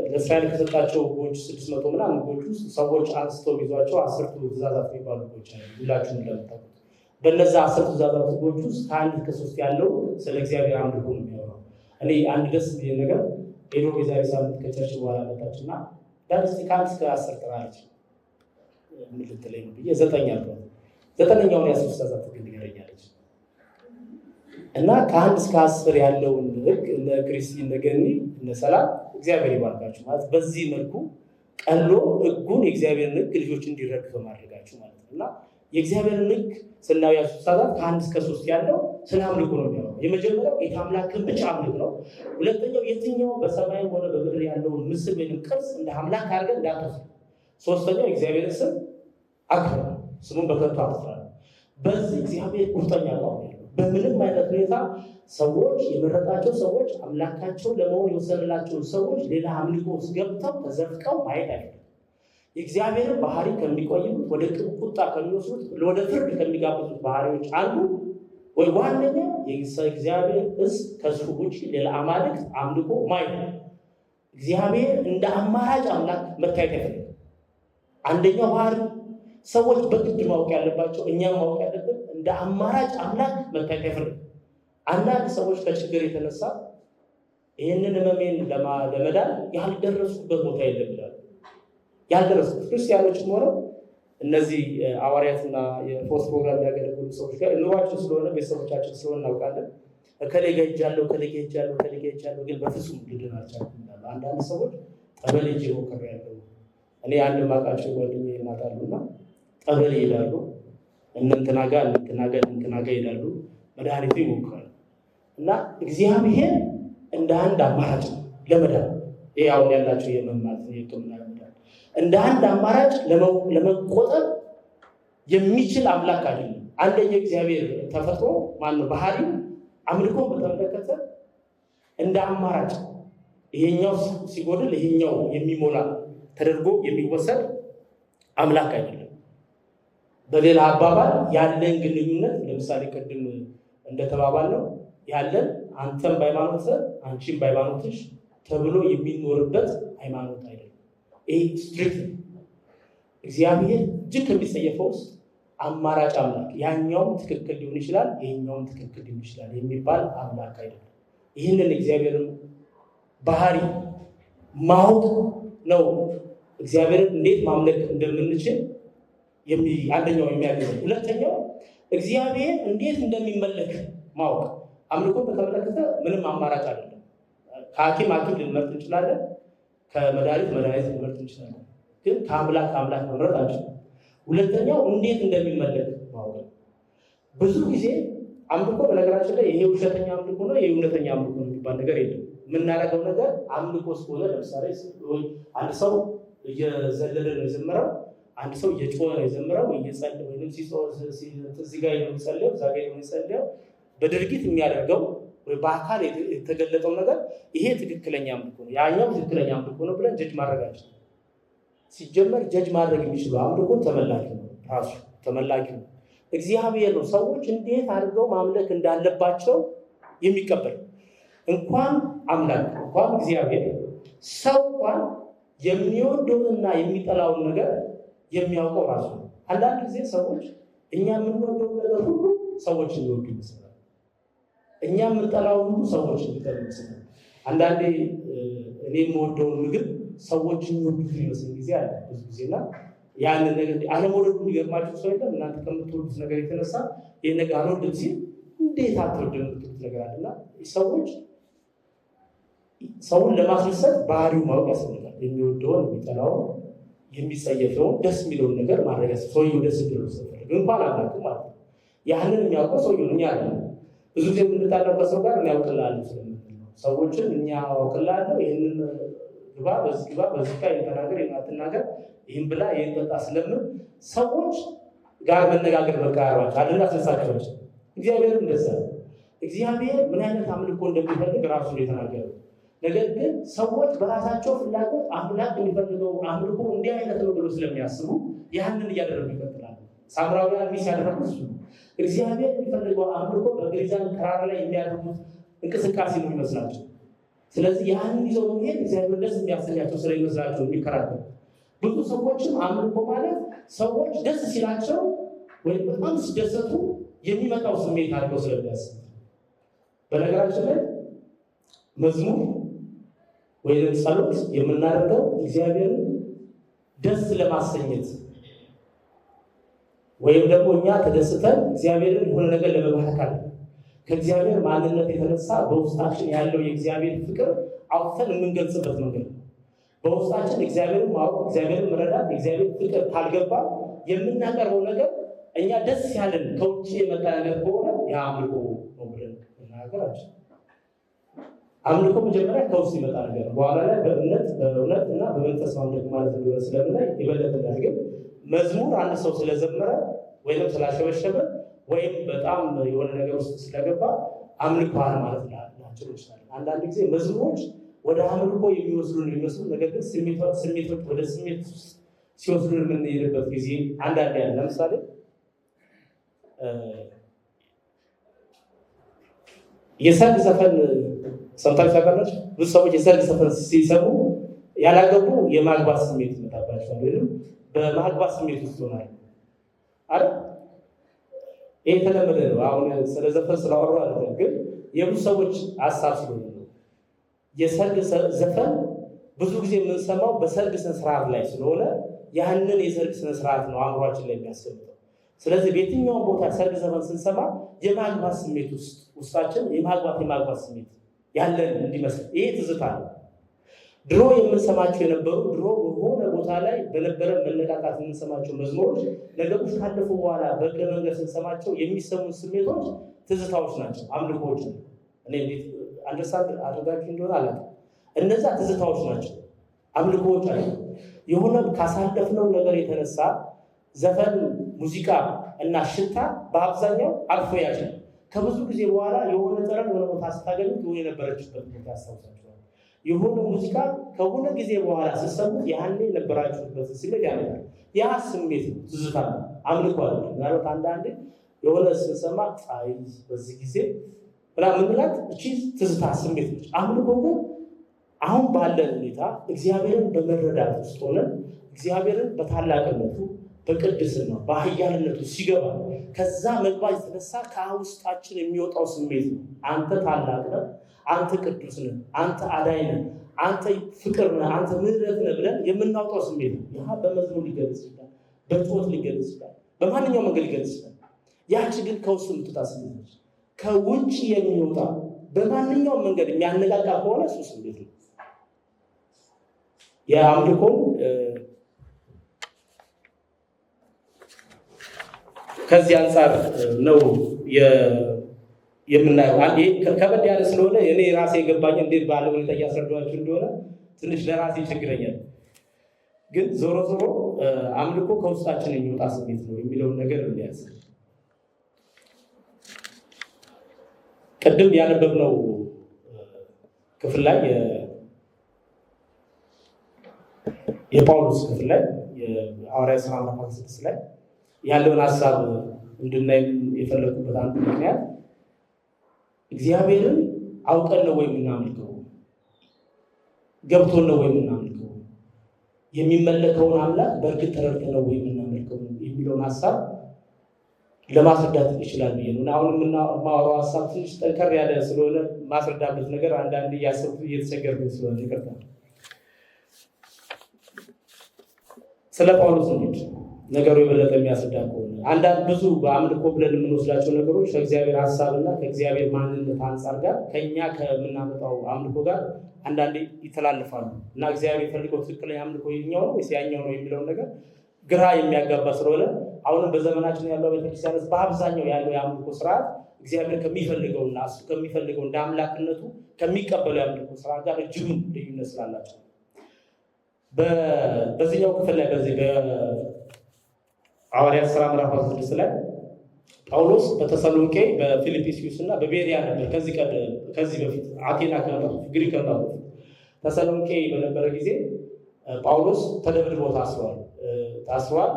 ለእስራኤል ከሰጣቸው ሕጎች 600 ምናምን ሕጎች ውስጥ ሰዎች አንስተው ይዟቸው 10ቱ ትእዛዛት የሚባሉ ሕጎች አሉ። ሁላችሁም እንደምታውቁት በእነዛ 10 ትእዛዛት ሕጎች ውስጥ ከ1 እስከ 3 ያለው ስለ እግዚአብሔር አምልኮ ነው የሚያወራው። እኔ አንድ ደስ የሚል ነገር ሄዶ የዛሬ ሳምንት ከቸርች በኋላ መጣችና ዳንስ ከ1 እስከ 10 ጥራለች። ምን ልትለኝ ነው ብዬ 9 አልኳት። 9ኛውን የ10 ትእዛዛት ሕግ ንገረኛለች እና ከ1 እስከ 10 ያለውን ሕግ እነ ክርስቲ እነ ገኒ እነ ሰላም እግዚአብሔር ይባርካችሁ ማለት በዚህ መልኩ ቀሎ ሕጉን የእግዚአብሔርን ሕግ ልጆች እንዲረዱ በማድረጋችሁ ማለት ነው። እና የእግዚአብሔርን ሕግ ስናው ያ ትእዛዛት ከ1 እስከ 3 ያለው ስለ አምልኮ ነው የሚያወራው። የመጀመሪያው ጌታ አምላክን ብቻ አምልክ ነው። ሁለተኛው የትኛው በሰማይም ሆነ በምድር ያለውን ምስል ወይም ቅርጽ እንደ አምላክ አድርገን እንዳትወስድ። ሶስተኛው የእግዚአብሔርን ስም አክብር፣ ስሙን በከንቱ አትጥራ። በዚህ እግዚአብሔር ቁርጠኛ ነው። በምንም አይነት ሁኔታ ሰዎች የመረጣቸው ሰዎች አምላካቸው ለመሆን የወሰነላቸው ሰዎች ሌላ አምልኮ ውስጥ ገብተው ተዘፍቀው ማየት አይደለም። የእግዚአብሔር ባህሪ ከሚቆይሉት ወደ ቁጣ ከሚወስዱት ወደ ፍርድ ከሚጋብዙት ባህሪዎች አንዱ ወይ ዋነኛ የእግዚአብሔር ሕዝብ ከሱ ውጭ ሌላ አማልክት አምልኮ ማየት ነው። እግዚአብሔር እንደ አማራጭ አምላክ መታየት አይፈልግም። አንደኛው ባህሪ ሰዎች በግድ ማወቅ ያለባቸው እኛም ማወቅ ያለብን እንደ አማራጭ አምላክ መታየት አይፈልግም። አንዳንድ ሰዎች ከችግር የተነሳ ይህንን ህመሜን ለመዳን ያልደረሱበት ቦታ የለም ይላሉ። ያልደረሱት ክርስቲያኖችም ሆነው እነዚህ ሐዋርያትና የፖስት ፕሮግራም ያገለግሉ ሰዎች ጋር ኑሯቸው ስለሆነ ቤተሰቦቻችን ስለሆነ እናውቃለን። እከሌ ጋ ሄጃለሁ ግን በፍጹም ልድን አልቻልኩም ይላሉ። አንዳንድ ሰዎች ጠበል ሄጄ ሞክሬያለሁ። እኔ አንድ የማውቃቸው ጓደኛዬ እናት አሉና ጠበል ይሄዳሉ፣ እንትና ጋ ይሄዳሉ፣ መድኃኒቱ ይሞክራሉ። እና እግዚአብሔር እንደ አንድ አማራጭ ለመዳን ያው ያላችሁ የመማት የሕክምና ልምድ እንደ አንድ አማራጭ ለመቆጠር የሚችል አምላክ አይደለም። አንደኛ እግዚአብሔር ተፈጥሮ ማነው ባህሪው አምልኮን በተመለከተ እንደ አማራጭ ይሄኛው ሲጎድል ይሄኛው የሚሞላ ተደርጎ የሚወሰድ አምላክ አይደለም። በሌላ አባባል ያለን ግንኙነት ለምሳሌ ቅድም እንደተባባልነው ያለን አንተም በሃይማኖት አንቺም በሃይማኖትሽ ተብሎ የሚኖርበት ሃይማኖት አይደለም። ይሄ ስትሪክት እግዚአብሔር እጅግ ከሚጸየፈው ውስጥ አማራጭ አምላክ ያኛውም ትክክል ሊሆን ይችላል ይሄኛውም ትክክል ሊሆን ይችላል የሚባል አምላክ አይደለም። ይህንን እግዚአብሔርን ባህሪ ማወቅ ነው እግዚአብሔርን እንዴት ማምለክ እንደምንችል አንደኛው የሚያገኘው። ሁለተኛው እግዚአብሔር እንዴት እንደሚመለክ ማወቅ። አምልኮ በተመለከተ ምንም አማራጭ አይደለም። ከሐኪም ልንመርጥ እንችላለን፣ ከመድኃኒት ልንመርጥ እንችላለን፣ ግን ከአምላክ መምረጥ አንችልም። ሁለተኛው እንዴት እንደሚመለክ ማወቅ። ብዙ ጊዜ አምልኮ በነገራችን ላይ ይሄ ውሸተኛ አምልኮ ነው ይሄ እውነተኛ አምልኮ ነው የሚባል ነገር የለም። የምናደርገው ነገር አምልኮ ስለሆነ ለምሳሌ አንድ ሰው እየዘለለ ነው የዘመረው፣ አንድ ሰው እየጮኸ ነው የዘመረው፣ እየጸለየ ወይም እዚህ ጋር ነው የሚጸልየው፣ እዛ ጋር ነው የሚጸልየው። በድርጊት የሚያደርገው ወይ በአካል የተገለጠው ነገር ይሄ ትክክለኛ አምልኮ ነው ያኛው ትክክለኛ አምልኮ ነው ብለን ጀጅ ማድረግ አንችልም። ሲጀመር ጀጅ ማድረግ የሚችለው አምልኮ ተመላኪ ነው፣ ራሱ ተመላኪ ነው፣ እግዚአብሔር ነው። ሰዎች እንዴት አድርገው ማምለክ እንዳለባቸው የሚቀበል እንኳን አምላክ እንኳን እግዚአብሔር ሰው እንኳን የሚወደውንና የሚጠላውን ነገር የሚያውቀው ራሱ ነው። አንዳንድ ጊዜ ሰዎች እኛ የምንወደውን ነገር ሁሉ ሰዎች የሚወዱ ይመስላል፣ እኛ የምንጠላውን ሁሉ ሰዎች የሚጠሉ ይመስላል። አንዳንዴ እኔ የምወደውን ምግብ ሰዎች የሚወዱት ይመስል ጊዜ አለ ብዙ ጊዜና ያንን ነገር አለመውደዱ የሚገርማችሁ ሰው የለም። እናንተ ከምትወዱት ነገር የተነሳ ይህ ነገር አልወድም ሲል እንዴት አትወድም የምትሉት ነገር አለና ሰውን ለማስደሰት ባህሪው ማወቅ ያስፈልጋል። የሚወደውን የሚጠላውን የሚጸየፈውን ደስ የሚለውን ነገር ማድረግ ሰውየው ደስ የሚለው ሰፈልግ እንኳን አላውቅም ማለት ነው። ያንን የሚያውቀው ሰውየው እኛ አለ ብዙ ጊዜ የምንጣለው ከሰው ጋር የሚያውቅልሃለሁ ስለምንል ነው። ሰዎችን እኛ አውቅልሃለሁ ይህንን ግባ በዚህ ግባ በዚህ ጋር የተናገር የማትናገር ይህን ብላ ይህን ጠጣ ስለምን ሰዎች ጋር መነጋገር መቃረባቸው አድና ስልሳቸዎች እግዚአብሔር እንደዛ እግዚአብሔር ምን አይነት አምልኮ እንደሚፈልግ ራሱ የተናገረ ነገር ግን ሰዎች በራሳቸው ፍላጎት አምላክ የሚፈልገው አምልኮ እንዲህ አይነት ነው ብሎ ስለሚያስቡ ያንን እያደረጉ ይቀጥላሉ። ሳምራውያን ሚስ ያደረጉት እሱ እግዚአብሔር የሚፈልገው አምልኮ በገሪዛን ተራራ ላይ የሚያደርጉት እንቅስቃሴ ነው የሚመስላቸው። ስለዚህ ያንን ይዘው መሄድ እግዚአብሔር ደስ የሚያሰኛቸው ስለሚመስላቸው የሚከራከሩ ብዙ ሰዎችም አምልኮ ማለት ሰዎች ደስ ሲላቸው ወይም በጣም ሲደሰቱ የሚመጣው ስሜት አድርገው ስለሚያስቡ። በነገራችን ላይ መዝሙር ወይም ጸሎት የምናደርገው እግዚአብሔርን ደስ ለማሰኘት ወይም ደግሞ እኛ ተደስተን እግዚአብሔርን የሆነ ነገር ለመባረክ ከእግዚአብሔር ማንነት የተነሳ በውስጣችን ያለው የእግዚአብሔር ፍቅር አውጥተን የምንገልጽበት መንገድ ነው። በውስጣችን እግዚአብሔርን ማወቅ እግዚአብሔርን መረዳት የእግዚአብሔር ፍቅር ካልገባ የምናቀርበው ነገር እኛ ደስ ያለን ከውጭ የመጣ ነገር ከሆነ ያ አምልኮ ነው ብለን መናገር አንችልም። አምልኮ መጀመሪያ ከውስጥ ይመጣ ነገር ነው። በኋላ ላይ በእውነት እና በመንፈስ ማምለክ ማለት እንደሆነ ስለምናይ የበለጠ እናድርግ። መዝሙር አንድ ሰው ስለዘመረ ወይም ስላሸበሸበ ወይም በጣም የሆነ ነገር ውስጥ ስለገባ አምልኮዋል ማለት ናቸው ይችላል። አንዳንድ ጊዜ መዝሙሮች ወደ አምልኮ የሚወስዱን የሚመስሉ ነገር ግን ስሜቶች ወደ ስሜት ሲወስዱን የምንሄድበት ጊዜ አንዳንድ ያለ ለምሳሌ የሰርግ ዘፈን ሰምታችሁ ታውቃላችሁ? ብዙ ሰዎች የሰርግ ዘፈን ሲሰሙ ያላገቡ የማግባት ስሜት ይመጣባቸዋል ወይም በማግባት ስሜት ውስጥ ሆናል አይደል? ይሄ የተለመደ ነው። አሁን ስለ ዘፈን ስላወራሁ አይደለም፣ ግን የብዙ ሰዎች ሀሳብ ስለሆነ ነው። የሰርግ ዘፈን ብዙ ጊዜ የምንሰማው በሰርግ ስነ ስርዓት ላይ ስለሆነ ያንን የሰርግ ስነ ስርዓት ነው አእምሯችን ላይ የሚያስቀምጠው። ስለዚህ በየትኛውም ቦታ ሰርግ ዘፈን ስንሰማ የማግባት ስሜት ውስጣችን የማግባት ስሜት ያለን እንዲመስል ይሄ ትዝታ ነው። ድሮ የምንሰማቸው የነበሩ ድሮ በሆነ ቦታ ላይ በነበረ መነቃቃት የምንሰማቸው መዝሙሮች ነገሮች ካለፉ በኋላ በእግረ መንገድ ስንሰማቸው የሚሰሙን ስሜቶች ትዝታዎች ናቸው፣ አምልኮዎች ነው። እኔ እንዴት አንደርስታንድ አድርጋችሁ እንደሆነ አላውቅም። እነዛ ትዝታዎች ናቸው፣ አምልኮዎች አሉ። የሆነ ካሳለፍነው ነገር የተነሳ ዘፈን፣ ሙዚቃ እና ሽታ በአብዛኛው አልፎ ያጅል ከብዙ ጊዜ በኋላ የሆነ ጠረን የሆነ ቦታ ስታገኙት የሆነ የነበረችበት ቦታ ያስታውሳችኋል። የሆነ ሙዚቃ ከሆነ ጊዜ በኋላ ስትሰሙት ያኔ የነበራችሁበት ስሜት ያመጣል። ያ ስሜት ነው ትዝታ ነው፣ አምልኮ አለ። ምናልባት አንዳንዴ የሆነ ስንሰማ አይ በዚህ ጊዜ ምናምን ምንላት እቺ ትዝታ ስሜት ነች። አምልኮ ግን አሁን ባለን ሁኔታ እግዚአብሔርን በመረዳት ውስጥ ሆነን እግዚአብሔርን በታላቅነቱ በቅድስና በኃያልነቱ ሲገባ ከዛ መግባት የተነሳ ከውስጣችን የሚወጣው ስሜት ነው። አንተ ታላቅ ነህ፣ አንተ ቅዱስ ነህ፣ አንተ አዳኝ ነህ፣ አንተ ፍቅር ነህ፣ አንተ ምሕረት ነህ ብለን የምናወጣው ስሜት ነው። ያ በመዝሙር ሊገለጽ ይችላል፣ በጩኸት ሊገለጽ ይችላል፣ በማንኛውም መንገድ ሊገለጽ ይችላል። ያቺ ግን ከውስጥ የምትወጣ ስሜት ነች። ከውጭ የሚወጣ በማንኛውም መንገድ የሚያነቃቃ ከሆነ እሱ ስሜት ነው። የአምልኮ ከዚህ አንጻር ነው የምናየው። ከበድ ያለ ስለሆነ እኔ ራሴ የገባኝ እንዴት ባለ ሁኔታ እያስረዳኋችሁ እንደሆነ ትንሽ ለራሴ ይቸግረኛል። ግን ዞሮ ዞሮ አምልኮ ከውስጣችን የሚወጣ ስሜት ነው የሚለውን ነገር እንያዝ። ቅድም ያነበብነው ክፍል ላይ የጳውሎስ ክፍል ላይ የሐዋርያት ሥራ ምዕራፍ 6 ላይ ያለውን ሀሳብ እንድናይ የፈለኩበት አንዱ ምክንያት እግዚአብሔርን አውቀን ነው ወይ የምናመልከው? ገብቶን ነው ወይ የምናመልከው? የሚመለከውን አምላክ በእርግጥ ተረድተን ነው ወይ የምናመልከው የሚለውን ሀሳብ ለማስረዳት ይችላል ብዬ ነው። አሁን የማወራው ሀሳብ ትንሽ ጠንከር ያለ ስለሆነ ማስረዳበት ነገር አንዳንድ እያሰብኩ እየተቸገርኩ ስለሆነ ይቅርታ። ስለ ጳውሎስ እንሂድ። ነገሩ የበለጠ የሚያስረዳ ከሆነ አንዳንድ ብዙ በአምልኮ ብለን የምንወስዳቸው ነገሮች ከእግዚአብሔር ሀሳብና ከእግዚአብሔር ማንነት አንጻር ጋር ከኛ ከምናመጣው አምልኮ ጋር አንዳንዴ ይተላለፋሉ እና እግዚአብሔር የፈልገው ትክክለኛ አምልኮ የኛው ነው ወይስ ያኛው ነው የሚለውን ነገር ግራ የሚያጋባ ስለሆነ አሁንም በዘመናችን ያለው ቤተክርስቲያን በአብዛኛው ያለው የአምልኮ ስርዓት እግዚአብሔር ከሚፈልገውና እሱ ከሚፈልገው እንደ አምላክነቱ ከሚቀበለው የአምልኮ ስርዓት ጋር እጅጉን ልዩነት ስላላቸው በዚህኛው ክፍል ላይ በዚህ በሐዋርያት ሥራ ምዕራፍ 16 ላይ ጳውሎስ በተሰሎንቄ በፊልጵስዩስ እና በቤሪያ ነበር። ከዚህ በፊት አቴና ግሪክ ከመጣ ተሰሎንቄ በነበረ ጊዜ ጳውሎስ ተደብድቦ ታስሯል።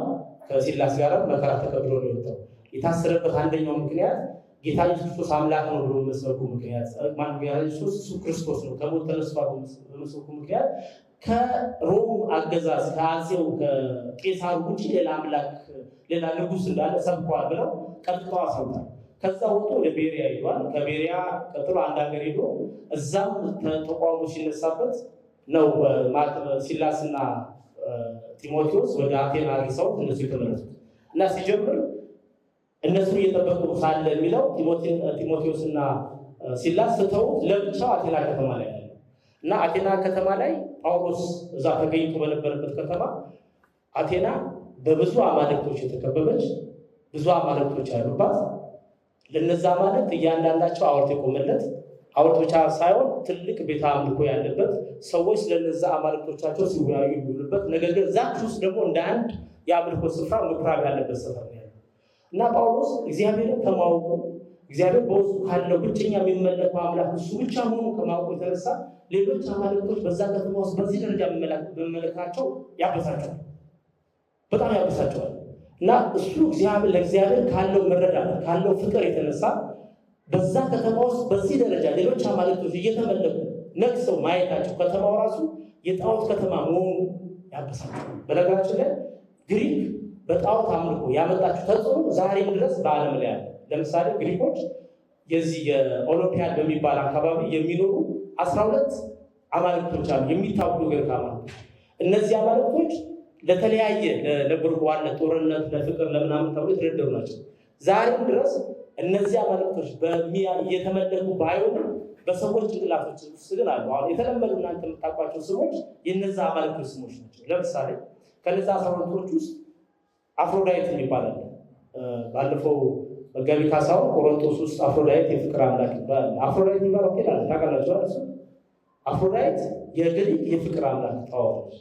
ከሲላስ ጋር መከራ ተቀብሎ ነው የወጣው። የታሰረበት አንደኛው ምክንያት ጌታ ኢየሱስ ክርስቶስ አምላክ ነው ብሎ መስበኩ ምክንያት ጌታ ኢየሱስ እሱ ክርስቶስ ነው ከሞት ተነስቷል በመስበኩ ምክንያት ከሮም አገዛዝ ከአጼው ከቄሳር ውጭ ሌላ አምላክ ሌላ ንጉስ እንዳለ ሰብኳል ብለው ቀጥቅጠው አስረውታል። ከዛ ወጥቶ ወደ ቤሪያ ሄዷል። ከቤሪያ ቀጥሎ አንድ ሀገር ሄዶ እዛም ተቋሙ ሲነሳበት ነው ሲላስና ጢሞቴዎስ ወደ አቴና አድርሰው እነሱ የተመለሱት እና ሲጀምር እነሱን እየጠበቁ ሳለ የሚለው ጢሞቴዎስና ሲላስ ትተውት ለብቻው አቴና ከተማ ላይ ያለ እና አቴና ከተማ ላይ ጳውሎስ እዛ ተገኝቶ በነበረበት ከተማ አቴና በብዙ አማልክቶች የተከበበች ብዙ አማልክቶች ያሉባት ለነዛ አማልክት እያንዳንዳቸው ሐውልት የቆመለት ሐውልት ብቻ ሳይሆን ትልቅ ቤተ አምልኮ ያለበት ሰዎች ስለነዛ አማልክቶቻቸው ሲወያዩ የሚውሉበት ነገር ግን ዛች ውስጥ ደግሞ እንደ አንድ የአምልኮ ስፍራ ምኩራብ ያለበት ስፍራ ነው ያለው እና ጳውሎስ እግዚአብሔርን ከማወቁ እግዚአብሔር በውስጡ ካለው ብቸኛ የሚመለከው አምላክ እሱ ብቻ መሆኑ ከማወቁ የተነሳ ሌሎች አማልክቶች በዛ ከተማ ውስጥ በዚህ ደረጃ መመለካቸው ያበሳቸዋል፣ በጣም ያበሳቸዋል እና እሱ ለእግዚአብሔር ካለው መረዳት ካለው ፍቅር የተነሳ በዛ ከተማ ውስጥ በዚህ ደረጃ ሌሎች አማልክቶች እየተመለኩ ነግሰው ማየታቸው ከተማው ራሱ የጣዖት ከተማ መሆኑ ያበሳቸዋል። በነገራችን ላይ ግሪክ በጣዖት አምልኮ ያመጣቸው ተጽዕኖ ዛሬም ድረስ በዓለም ላይ አለ። ለምሳሌ ግሪኮች የዚህ የኦሎምፒያድ በሚባል አካባቢ የሚኖሩ 12 አማልክቶች አሉ፣ የሚታወቁ ግሪክ አማልክቶች። እነዚህ አማልክቶች ለተለያየ ለጉርጓድ፣ ለጦርነት፣ ለፍቅር፣ ለምናምን ተብሎ የተደረደሩ ናቸው። ዛሬም ድረስ እነዚህ አማልክቶች እየተመለኩ ባይሆኑ በሰዎች ጭንቅላቶች ውስጥ ግን አሉ። አሁን የተለመዱ እናንተ የምታውቋቸው ስሞች የነዛ አማልክቶች ስሞች ናቸው። ለምሳሌ ከነዛ 12ቶች ውስጥ አፍሮዳይት ይባላል። ባለፈው መጋቢ ካሳው ቆሮንቶስ ውስጥ አፍሮዳይት የፍቅር አምላክ ይባላል። አፍሮዳይት የሚባለው ታውቃላችሁ? እሱ አፍሮዳይት የግሪክ የፍቅር አምላክ ጣዖት ነች።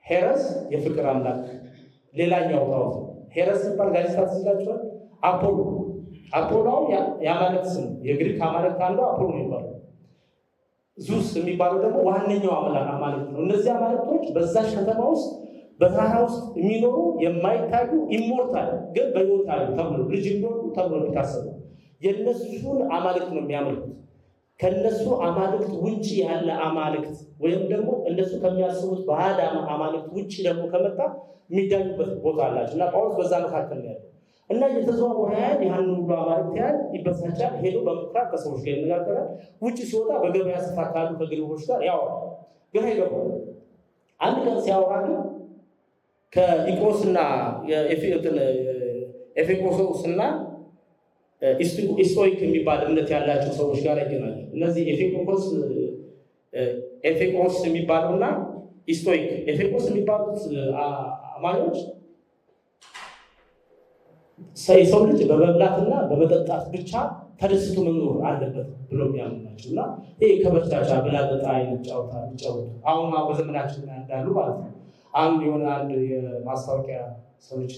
ሄረስ የፍቅር አምላክ ሌላኛው ጣዖት ነው። ሄረስ ሲባል ጋዜጣ ተዘጋጅቷል። አፖሎ የአማልክት ስም የግሪክ አማልክት አንዱ አፖሎ ይባላል። ዙስ የሚባለው ደግሞ ዋነኛው አማልክት ነው። እነዚህ አማልክቶች በዛች ከተማ ውስጥ በተራራ ውስጥ የሚኖሩ የማይታዩ ኢሞርታል ግን በሕይወት አሉ ተብሎ ልጅ የሚወዱ ተብሎ የሚታሰቡ የእነሱን አማልክት ነው የሚያመልኩት። ከነሱ አማልክት ውጪ ያለ አማልክት ወይም ደግሞ እነሱ ከሚያስቡት ባዕድ አማልክት ውጪ ደግሞ ከመጣ የሚዳኙበት ቦታ አላቸው እና ጳውሎስ በዛ መካከል ነው ያለው እና የተዘዋወረ ያህል ያንን ሁሉ አማልክት ያህል ይበሳጫል። ሄዶ በምኩራብ ከሰዎች ጋር ይነጋገራል። ውጭ ሲወጣ በገበያ ስፍራ ካሉ ከግሪኮች ጋር ያወራል። ግን አይገባም። አንድ ቀን ሲያወራ ግን ከኢቆስና ኤፌቆሶስና ኢስቶይክ የሚባል እምነት ያላቸው ሰዎች ጋር ይገናኛል። እነዚህ ኤፌቆስ የሚባሉና ኢስቶይክ ኤፌቆስ የሚባሉት አማኞች የሰው ልጅ በመብላትና በመጠጣት ብቻ ተደስቶ መኖር አለበት ብሎ የሚያምኑ ናቸው እና ይሄ ከበርቻቻ ብላጠጣ አይነት ጨዋታ የሚጫወቱ አሁን በዘመናችን እንዳሉ ማለት ነው። የሆነ አንድ የማስታወቂያ ሰዎች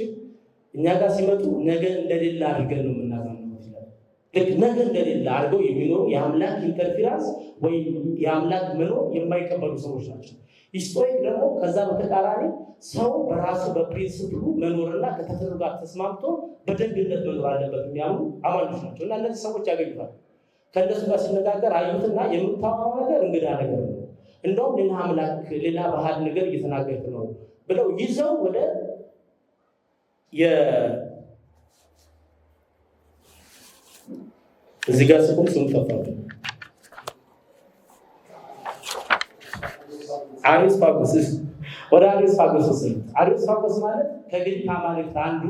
እኛ ጋር ሲመጡ ነገ እንደሌለ አድርገን ነው የምናዛምነው ይላል። ልክ ነገ እንደሌለ አድርገው የሚኖሩ የአምላክ ኢንተርፌራንስ ወይም የአምላክ መኖር የማይቀበሉ ሰዎች ናቸው። ኢስቶይክ ደግሞ ከዛ በተቃራኒ ሰው በራሱ በፕሪንሲፕሉ መኖርና ከተፈጥሮ ጋር ተስማምቶ በደግነት መኖር አለበት የሚያምኑ አማኞች ናቸው እና እነዚህ ሰዎች ያገኙታል። ከእነሱ ጋር ሲነጋገር አዩትና የምታወራው ነገር እንግዳ ነገር ነው፣ እንደውም ሌላ አምላክ ሌላ ባህል ነገር እየተናገርክ ነው ብለው ይዘው ወደ እዚህ ጋር ስሙ ጠፋው አሪስፓጎስ ወደ አሪስፓጎስ ማለት ከግሪክ አማልክት አንዱ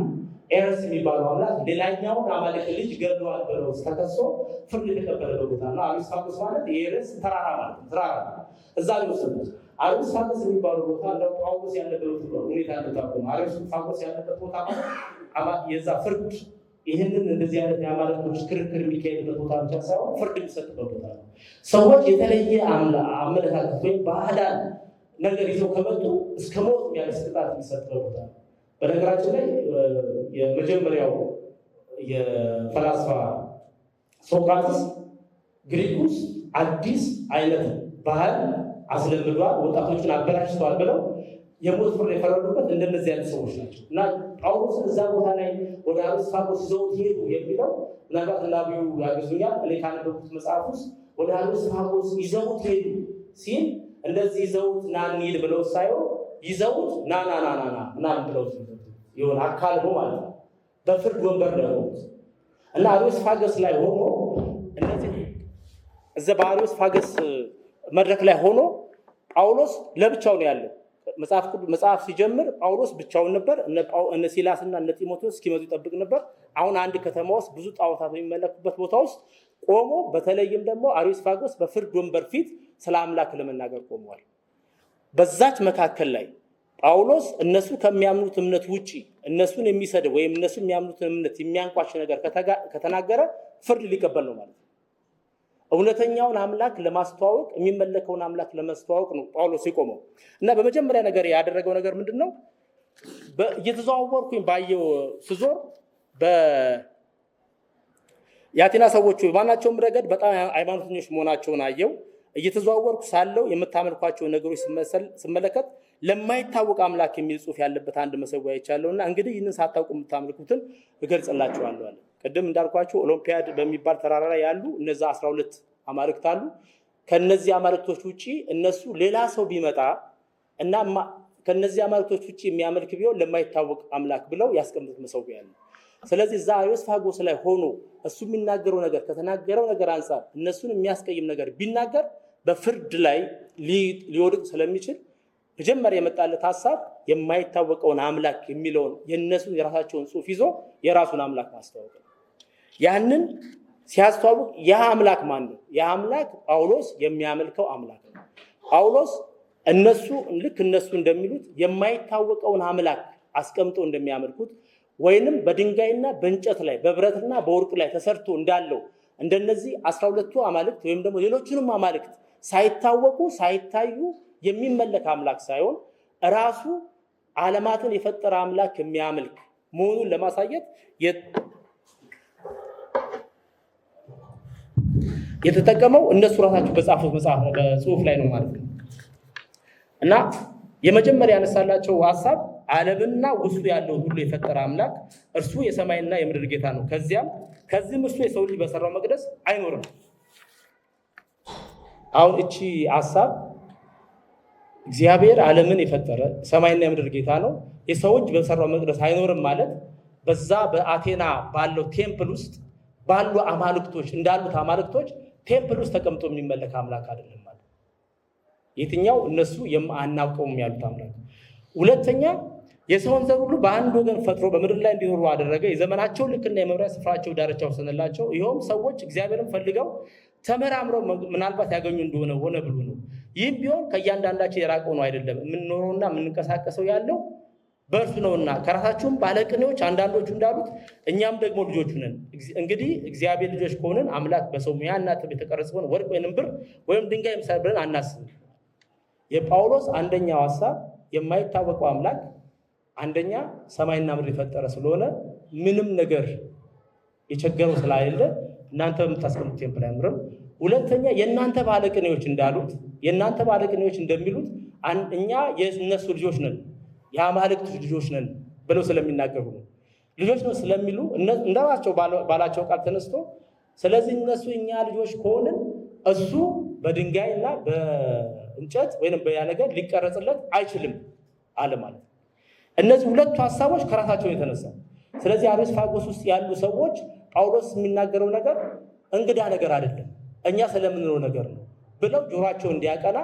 ኤረስ የሚባለው አምላክ ሌላኛውን አማልክት ልጅ ገድሏል ብለው ተከሶ ፍርድ የተቀበለበት ቦታ ነው። አሪስፓጎስ ማለት የኤረስ ተራራ ማለት ተራራ እዛ ነው። አሪስፓጎስ የሚባለው ቦታ እንደው ጳውሎስ ያለበት ሁኔታ እንደታቆመ አሪስፓጎስ ያለበት ቦታ ማለት የዛ ፍርድ ይህንን እንደዚህ አይነት የአማልክቶች ክርክር የሚካሄድበት ቦታ ብቻ ሳይሆን ፍርድ የሚሰጥበት ቦታ ነው። ሰዎች የተለየ አመለካከት ወይም ባህዳን ነገር ይዘው ከመጡ እስከ ሞት የሚያደርስ ቅጣት የሚሰጥበት ቦታ ነው። በነገራችን ላይ የመጀመሪያው የፈላስፋ ሶቅራጥስ ግሪክ ውስጥ አዲስ አይነት ባህል አስለምዷል፣ ወጣቶችን አበላሽተዋል ብለው የሞት ፍርድ የፈረዱበት እንደነዚህ አይነት ሰዎች ናቸው እና ጳውሎስን እዛ ቦታ ላይ ወደ አሪስፓጎስ ይዘውት ሄዱ የሚለው ምናልባት ነቢዩ ያገዙኛል። እኔ ካነበብኩት መጽሐፍ ውስጥ ወደ አሪስፓጎስ ይዘውት ሄዱ ሲል እንደዚህ ይዘውት ና እንሂድ ብለው ሳይሆን ይዘውት ና ምናምን ብለው የሆነ አካል ነው ማለት ነው። በፍርድ ወንበር ላይ ሆኑት እና አሪስፓጎስ ላይ ሆኖ እነዚህ እዛ በአሪስፓጎስ መድረክ ላይ ሆኖ ጳውሎስ ለብቻው ነው ያለው። መጽሐፍ ሲጀምር ጳውሎስ ብቻውን ነበር። እነ ሲላስና እነ ጢሞቴዎስ እስኪመጡ ይጠብቅ ነበር። አሁን አንድ ከተማ ውስጥ ብዙ ጣዖታት የሚመለኩበት ቦታ ውስጥ ቆሞ በተለይም ደግሞ አሪስፓጎስ በፍርድ ወንበር ፊት ስለ አምላክ ለመናገር ቆመዋል። በዛች መካከል ላይ ጳውሎስ እነሱ ከሚያምኑት እምነት ውጪ እነሱን የሚሰድብ ወይም እነሱ የሚያምኑትን እምነት የሚያንቋሽ ነገር ከተናገረ ፍርድ ሊቀበል ነው ማለት ነው። እውነተኛውን አምላክ ለማስተዋወቅ የሚመለከውን አምላክ ለማስተዋወቅ ነው ጳውሎስ የቆመው እና በመጀመሪያ ነገር ያደረገው ነገር ምንድነው? እየተዘዋወርኩኝ ባየው ስዞር የአቴና ሰዎች ማናቸውም ረገድ በጣም ሃይማኖተኞች መሆናቸውን አየው። እየተዘዋወርኩ ሳለው የምታመልኳቸው ነገሮች ስመለከት ለማይታወቅ አምላክ የሚል ጽሑፍ ያለበት አንድ መሰዊያ አይቻለሁና እንግዲህ ይህንን ሳታውቁ የምታመልኩትን እገልጽላችኋለሁ አለ። ቅድም እንዳልኳቸው ኦሎምፒያድ በሚባል ተራራ ላይ ያሉ እነዛ 12 አማልክት አሉ። ከነዚህ አማልክቶች ውጪ እነሱ ሌላ ሰው ቢመጣ እና ከነዚህ አማልክቶች ውጪ የሚያመልክ ቢሆን ለማይታወቅ አምላክ ብለው ያስቀምጡት መሰዊያ አለ። ስለዚህ እዛ አሪስፓጎስ ላይ ሆኖ እሱ የሚናገረው ነገር ከተናገረው ነገር አንፃር እነሱን የሚያስቀይም ነገር ቢናገር በፍርድ ላይ ሊወድቅ ስለሚችል መጀመሪያ የመጣለት ሐሳብ የማይታወቀውን አምላክ የሚለውን የነሱን የራሳቸውን ጽሑፍ ይዞ የራሱን አምላክ ማስተዋወቅ ነው። ያንን ሲያስተዋውቅ ያ አምላክ ማን ነው? ያ አምላክ ጳውሎስ የሚያመልከው አምላክ ነው። ጳውሎስ ልክ እነሱ እንደሚሉት የማይታወቀውን አምላክ አስቀምጦ እንደሚያመልኩት ወይንም በድንጋይና በእንጨት ላይ በብረትና በወርቅ ላይ ተሰርቶ እንዳለው እንደነዚህ 12ቱ አማልክት ወይም ደግሞ ሌሎችንም አማልክት ሳይታወቁ ሳይታዩ የሚመለክ አምላክ ሳይሆን ራሱ ዓለማትን የፈጠረ አምላክ የሚያመልክ መሆኑን ለማሳየት የተጠቀመው እነሱ ራሳቸው በጻፉት መጽሐፍ ነው፣ በጽሁፍ ላይ ነው ማለት ነው። እና የመጀመሪያ ያነሳላቸው ሐሳብ ዓለምና ውስጡ ያለው ሁሉ የፈጠረ አምላክ እርሱ የሰማይና የምድር ጌታ ነው። ከዚህም እርሱ የሰው ልጅ በሰራው መቅደስ አይኖርም። አሁን እቺ ሐሳብ እግዚአብሔር ዓለምን የፈጠረ ሰማይና የምድር ጌታ ነው፣ የሰው ልጅ በሰራው መቅደስ አይኖርም ማለት በዛ በአቴና ባለው ቴምፕል ውስጥ ባሉ አማልክቶች እንዳሉት አማልክቶች ቴምፕል ውስጥ ተቀምጦ የሚመለክ አምላክ አይደለም ማለት የትኛው እነሱ አናውቀውም ያሉት አምላክ። ሁለተኛ የሰውን ዘር ሁሉ በአንድ ወገን ፈጥሮ በምድር ላይ እንዲኖሩ አደረገ። የዘመናቸው ልክና የመኖሪያ ስፍራቸው ዳርቻ ወሰነላቸው። ይኸውም ሰዎች እግዚአብሔርን ፈልገው ተመራምረው ምናልባት ያገኙ እንደሆነ ሆነ ብሎ ነው። ይህም ቢሆን ከእያንዳንዳቸው የራቀው ነው አይደለም፣ የምንኖረውና የምንንቀሳቀሰው ያለው በእርሱ ነውና ከራሳችሁም ባለቅኔዎች አንዳንዶቹ እንዳሉት እኛም ደግሞ ልጆቹ ነን። እንግዲህ እግዚአብሔር ልጆች ከሆንን አምላክ በሰው ሙያና ጥበብ የተቀረጸውን ወርቅ ወይም ብር ወይም ድንጋይ ምሳሌ ብለን አናስብም። የጳውሎስ አንደኛው ሐሳብ የማይታወቀው አምላክ አንደኛ ሰማይና ምድር የፈጠረ ስለሆነ ምንም ነገር የቸገረው ስላሌለ እናንተ በምታስቀምጡት ቴምፕል አይኖርም። ሁለተኛ የእናንተ ባለቅኔዎች እንዳሉት የእናንተ ባለቅኔዎች እንደሚሉት እኛ የእነሱ ልጆች ነን፣ የአማልክት ልጆች ነን ብለው ስለሚናገሩ ነው። ልጆች ነው ስለሚሉ እንደራቸው ባላቸው ቃል ተነስቶ ስለዚህ እነሱ እኛ ልጆች ከሆንን እሱ በድንጋይና በእንጨት ወይንም በያ ነገር ሊቀረጽለት አይችልም አለ ማለት። እነዚህ ሁለቱ ሐሳቦች ከራሳቸው የተነሳ ስለዚህ አሪዮስፋጎስ ውስጥ ያሉ ሰዎች ጳውሎስ የሚናገረው ነገር እንግዳ ነገር አይደለም፣ እኛ ስለምንለው ነገር ነው ብለው ጆሮአቸው እንዲያቀና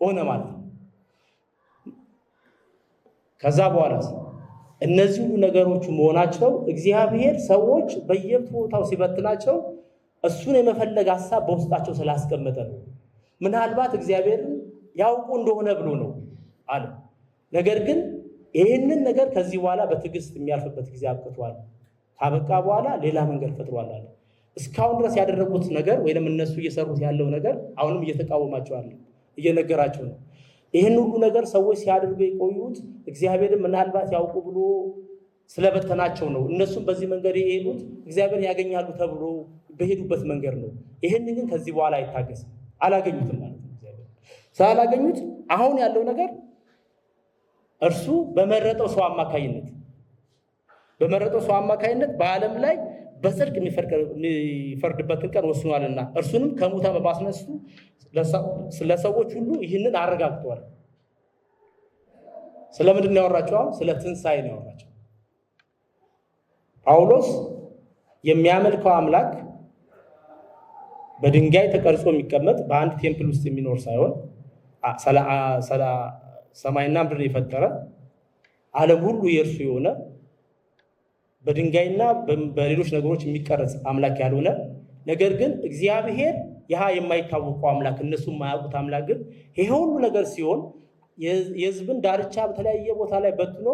ሆነ ማለት ነው። ከዛ በኋላ እነዚህ ሁሉ ነገሮች መሆናቸው እግዚአብሔር ሰዎች በየቦታው ሲበትናቸው እሱን የመፈለግ ሐሳብ በውስጣቸው ስላስቀመጠ ነው። ምናልባት እግዚአብሔርን ያውቁ እንደሆነ ብሎ ነው አለ። ነገር ግን ይህንን ነገር ከዚህ በኋላ በትዕግስት የሚያልፍበት ጊዜ አብቅቷል። ካበቃ በኋላ ሌላ መንገድ ፈጥሯል አለ። እስካሁን ድረስ ያደረጉት ነገር ወይንም እነሱ እየሰሩት ያለው ነገር አሁንም እየተቃወማቸው አለ፣ እየነገራቸው ነው። ይህን ሁሉ ነገር ሰዎች ሲያደርጉ የቆዩት እግዚአብሔርን ምናልባት ያውቁ ብሎ ስለበተናቸው ነው። እነሱም በዚህ መንገድ የሄዱት እግዚአብሔር ያገኛሉ ተብሎ በሄዱበት መንገድ ነው። ይህን ግን ከዚህ በኋላ አይታገስም፣ አላገኙትም ማለት ነው። እግዚአብሔር ስላላገኙት አሁን ያለው ነገር እርሱ በመረጠው ሰው አማካይነት በዓለም ላይ በጽድቅ የሚፈርድበትን ቀን ወስኗልና እርሱንም ከሙታን በማስነሳቱ ለሰዎች ሁሉ ይህንን አረጋግጧል። ስለምንድን ነው ያወራቸው? ስለ ትንሣኤ ነው ያወራቸው። ጳውሎስ የሚያመልከው አምላክ በድንጋይ ተቀርጾ የሚቀመጥ በአንድ ቴምፕል ውስጥ የሚኖር ሳይሆን ሰማይና ምድር የፈጠረ ዓለም ሁሉ የእርሱ የሆነ በድንጋይና በሌሎች ነገሮች የሚቀረጽ አምላክ ያልሆነ ነገር ግን እግዚአብሔር ያ የማይታወቀው አምላክ እነሱ የማያውቁት አምላክ ግን ይሄ ሁሉ ነገር ሲሆን የሕዝብን ዳርቻ በተለያየ ቦታ ላይ በትኖ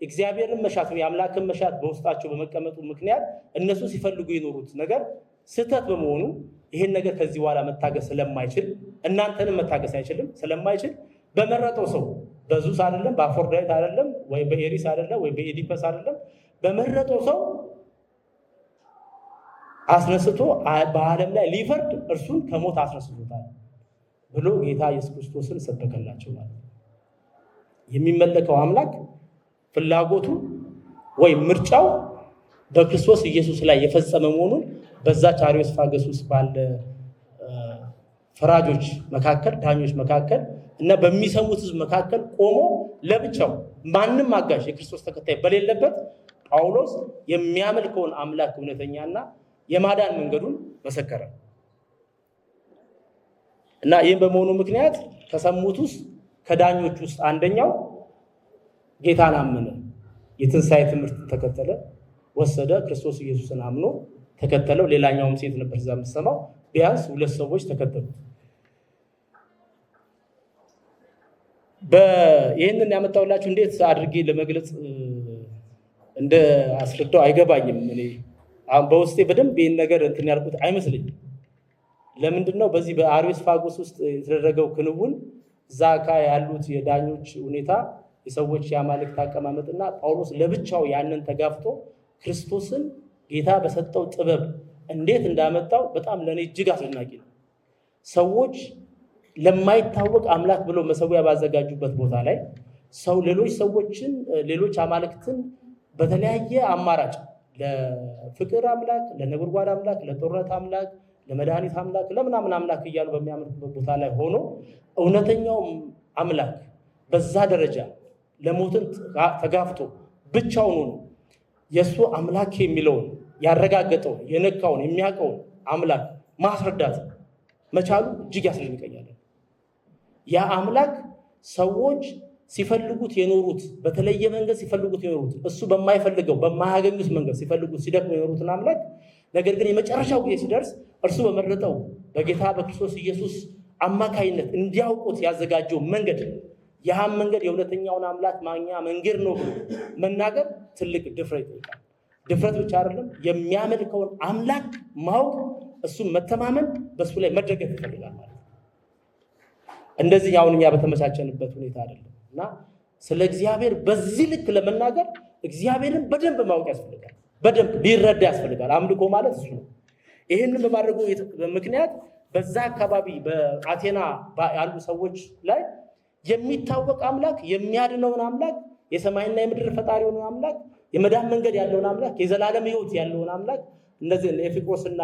እግዚአብሔርን መሻት የአምላክን መሻት በውስጣቸው በመቀመጡ ምክንያት እነሱ ሲፈልጉ የኖሩት ነገር ስህተት በመሆኑ ይሄን ነገር ከዚህ በኋላ መታገስ ስለማይችል እናንተንም መታገስ አይችልም ስለማይችል በመረጠው ሰው በዙስ አይደለም፣ በአፎርዳይት አይደለም፣ ወይ በኤሪስ አይደለም፣ ወይ በኤዲፐስ አይደለም፣ በመረጠው ሰው አስነስቶ በዓለም ላይ ሊፈርድ እርሱን ከሞት አስነስቶታል ብሎ ጌታ ኢየሱስ ክርስቶስን ሰበከላቸው ማለት ነው። የሚመለከው አምላክ ፍላጎቱ ወይ ምርጫው በክርስቶስ ኢየሱስ ላይ የፈጸመ መሆኑን በዛች አሪዮስፋጎስ ውስጥ ባለ ፈራጆች መካከል ዳኞች መካከል እና በሚሰሙት ሕዝብ መካከል ቆሞ ለብቻው ማንም አጋዥ የክርስቶስ ተከታይ በሌለበት ጳውሎስ የሚያመልከውን አምላክ እውነተኛና የማዳን መንገዱን መሰከረ እና ይህም በመሆኑ ምክንያት ከሰሙት ውስጥ ከዳኞች ውስጥ አንደኛው ጌታን አመነ፣ የትንሣኤ ትምህርት ተከተለ፣ ወሰደ፣ ክርስቶስ ኢየሱስን አምኖ ተከተለው። ሌላኛውም ሴት ነበር እዛ የምትሰማው። ቢያንስ 2 ሰዎች ተከተሉት። ይህንን ያመጣሁላችሁ እንዴት አድርጌ ለመግለጽ እንደ አስረዳው አይገባኝም። እኔ በውስጤ በደንብ ይህን ነገር እንትን ያልኩት አይመስለኝም። ለምንድነው በዚህ በአሪዮስፋጎስ ውስጥ የተደረገው ክንውን እዛ ያሉት የዳኞች ሁኔታ የሰዎች ያማልክት አቀማመጥና ጳውሎስ ለብቻው ያንን ተጋፍቶ ክርስቶስን ጌታ በሰጠው ጥበብ እንዴት እንዳመጣው በጣም ለኔ እጅግ አስደናቂ ነው። ሰዎች ለማይታወቅ አምላክ ብለው መሰዊያ ባዘጋጁበት ቦታ ላይ ሰው ሌሎች አማልክትን በተለያየ አማራጭ ለፍቅር አምላክ፣ ለነጎድጓድ አምላክ፣ ለጦርነት አምላክ፣ ለመድኃኒት አምላክ፣ ለምናምን አምላክ እያሉ በሚያመልኩበት ቦታ ላይ ሆኖ እውነተኛው አምላክ በዛ ደረጃ ለሞትን ተጋፍጦ ብቻውን ሆኖ የሱ አምላክ የሚለውን ያረጋገጠው የነካውን የሚያውቀውን አምላክ ማስረዳት መቻሉ እጅግ ያስደንቀኛል። ያ አምላክ ሰዎች ሲፈልጉት የኖሩት በተለየ መንገድ ሲፈልጉት የኖሩት እሱ በማይፈልገው በማያገኙት መንገድ ሲፈልጉት ሲደክሙ የኖሩትን አምላክ ነገር ግን የመጨረሻው ጊዜ ሲደርስ እርሱ በመረጠው በጌታ በክርስቶስ ኢየሱስ አማካይነት እንዲያውቁት ያዘጋጀው መንገድ ያም መንገድ የእውነተኛውን አምላክ ማግኛ መንገድ ነው ብሎ መናገር ትልቅ ድፍረት ይጠይቃል። ድፍረት ብቻ አይደለም፣ የሚያመልከውን አምላክ ማወቅ፣ እሱን መተማመን፣ በሱ ላይ መደገፍ ይፈልጋል ማለት ነው። እንደዚህ አሁን እኛ በተመቻቸንበት ሁኔታ አይደለም እና ስለ እግዚአብሔር በዚህ ልክ ለመናገር እግዚአብሔርን በደንብ ማወቅ ያስፈልጋል፣ በደንብ ሊረዳ ያስፈልጋል። አምልኮ ማለት እሱ ነው። ይህንን በማድረጉ ምክንያት በዛ አካባቢ በአቴና ያሉ ሰዎች ላይ የሚታወቅ አምላክ፣ የሚያድነውን አምላክ፣ የሰማይና የምድር ፈጣሪ የሆነውን አምላክ፣ የመዳን መንገድ ያለውን አምላክ፣ የዘላለም ሕይወት ያለውን አምላክ እነዚህ ኤፊቆስና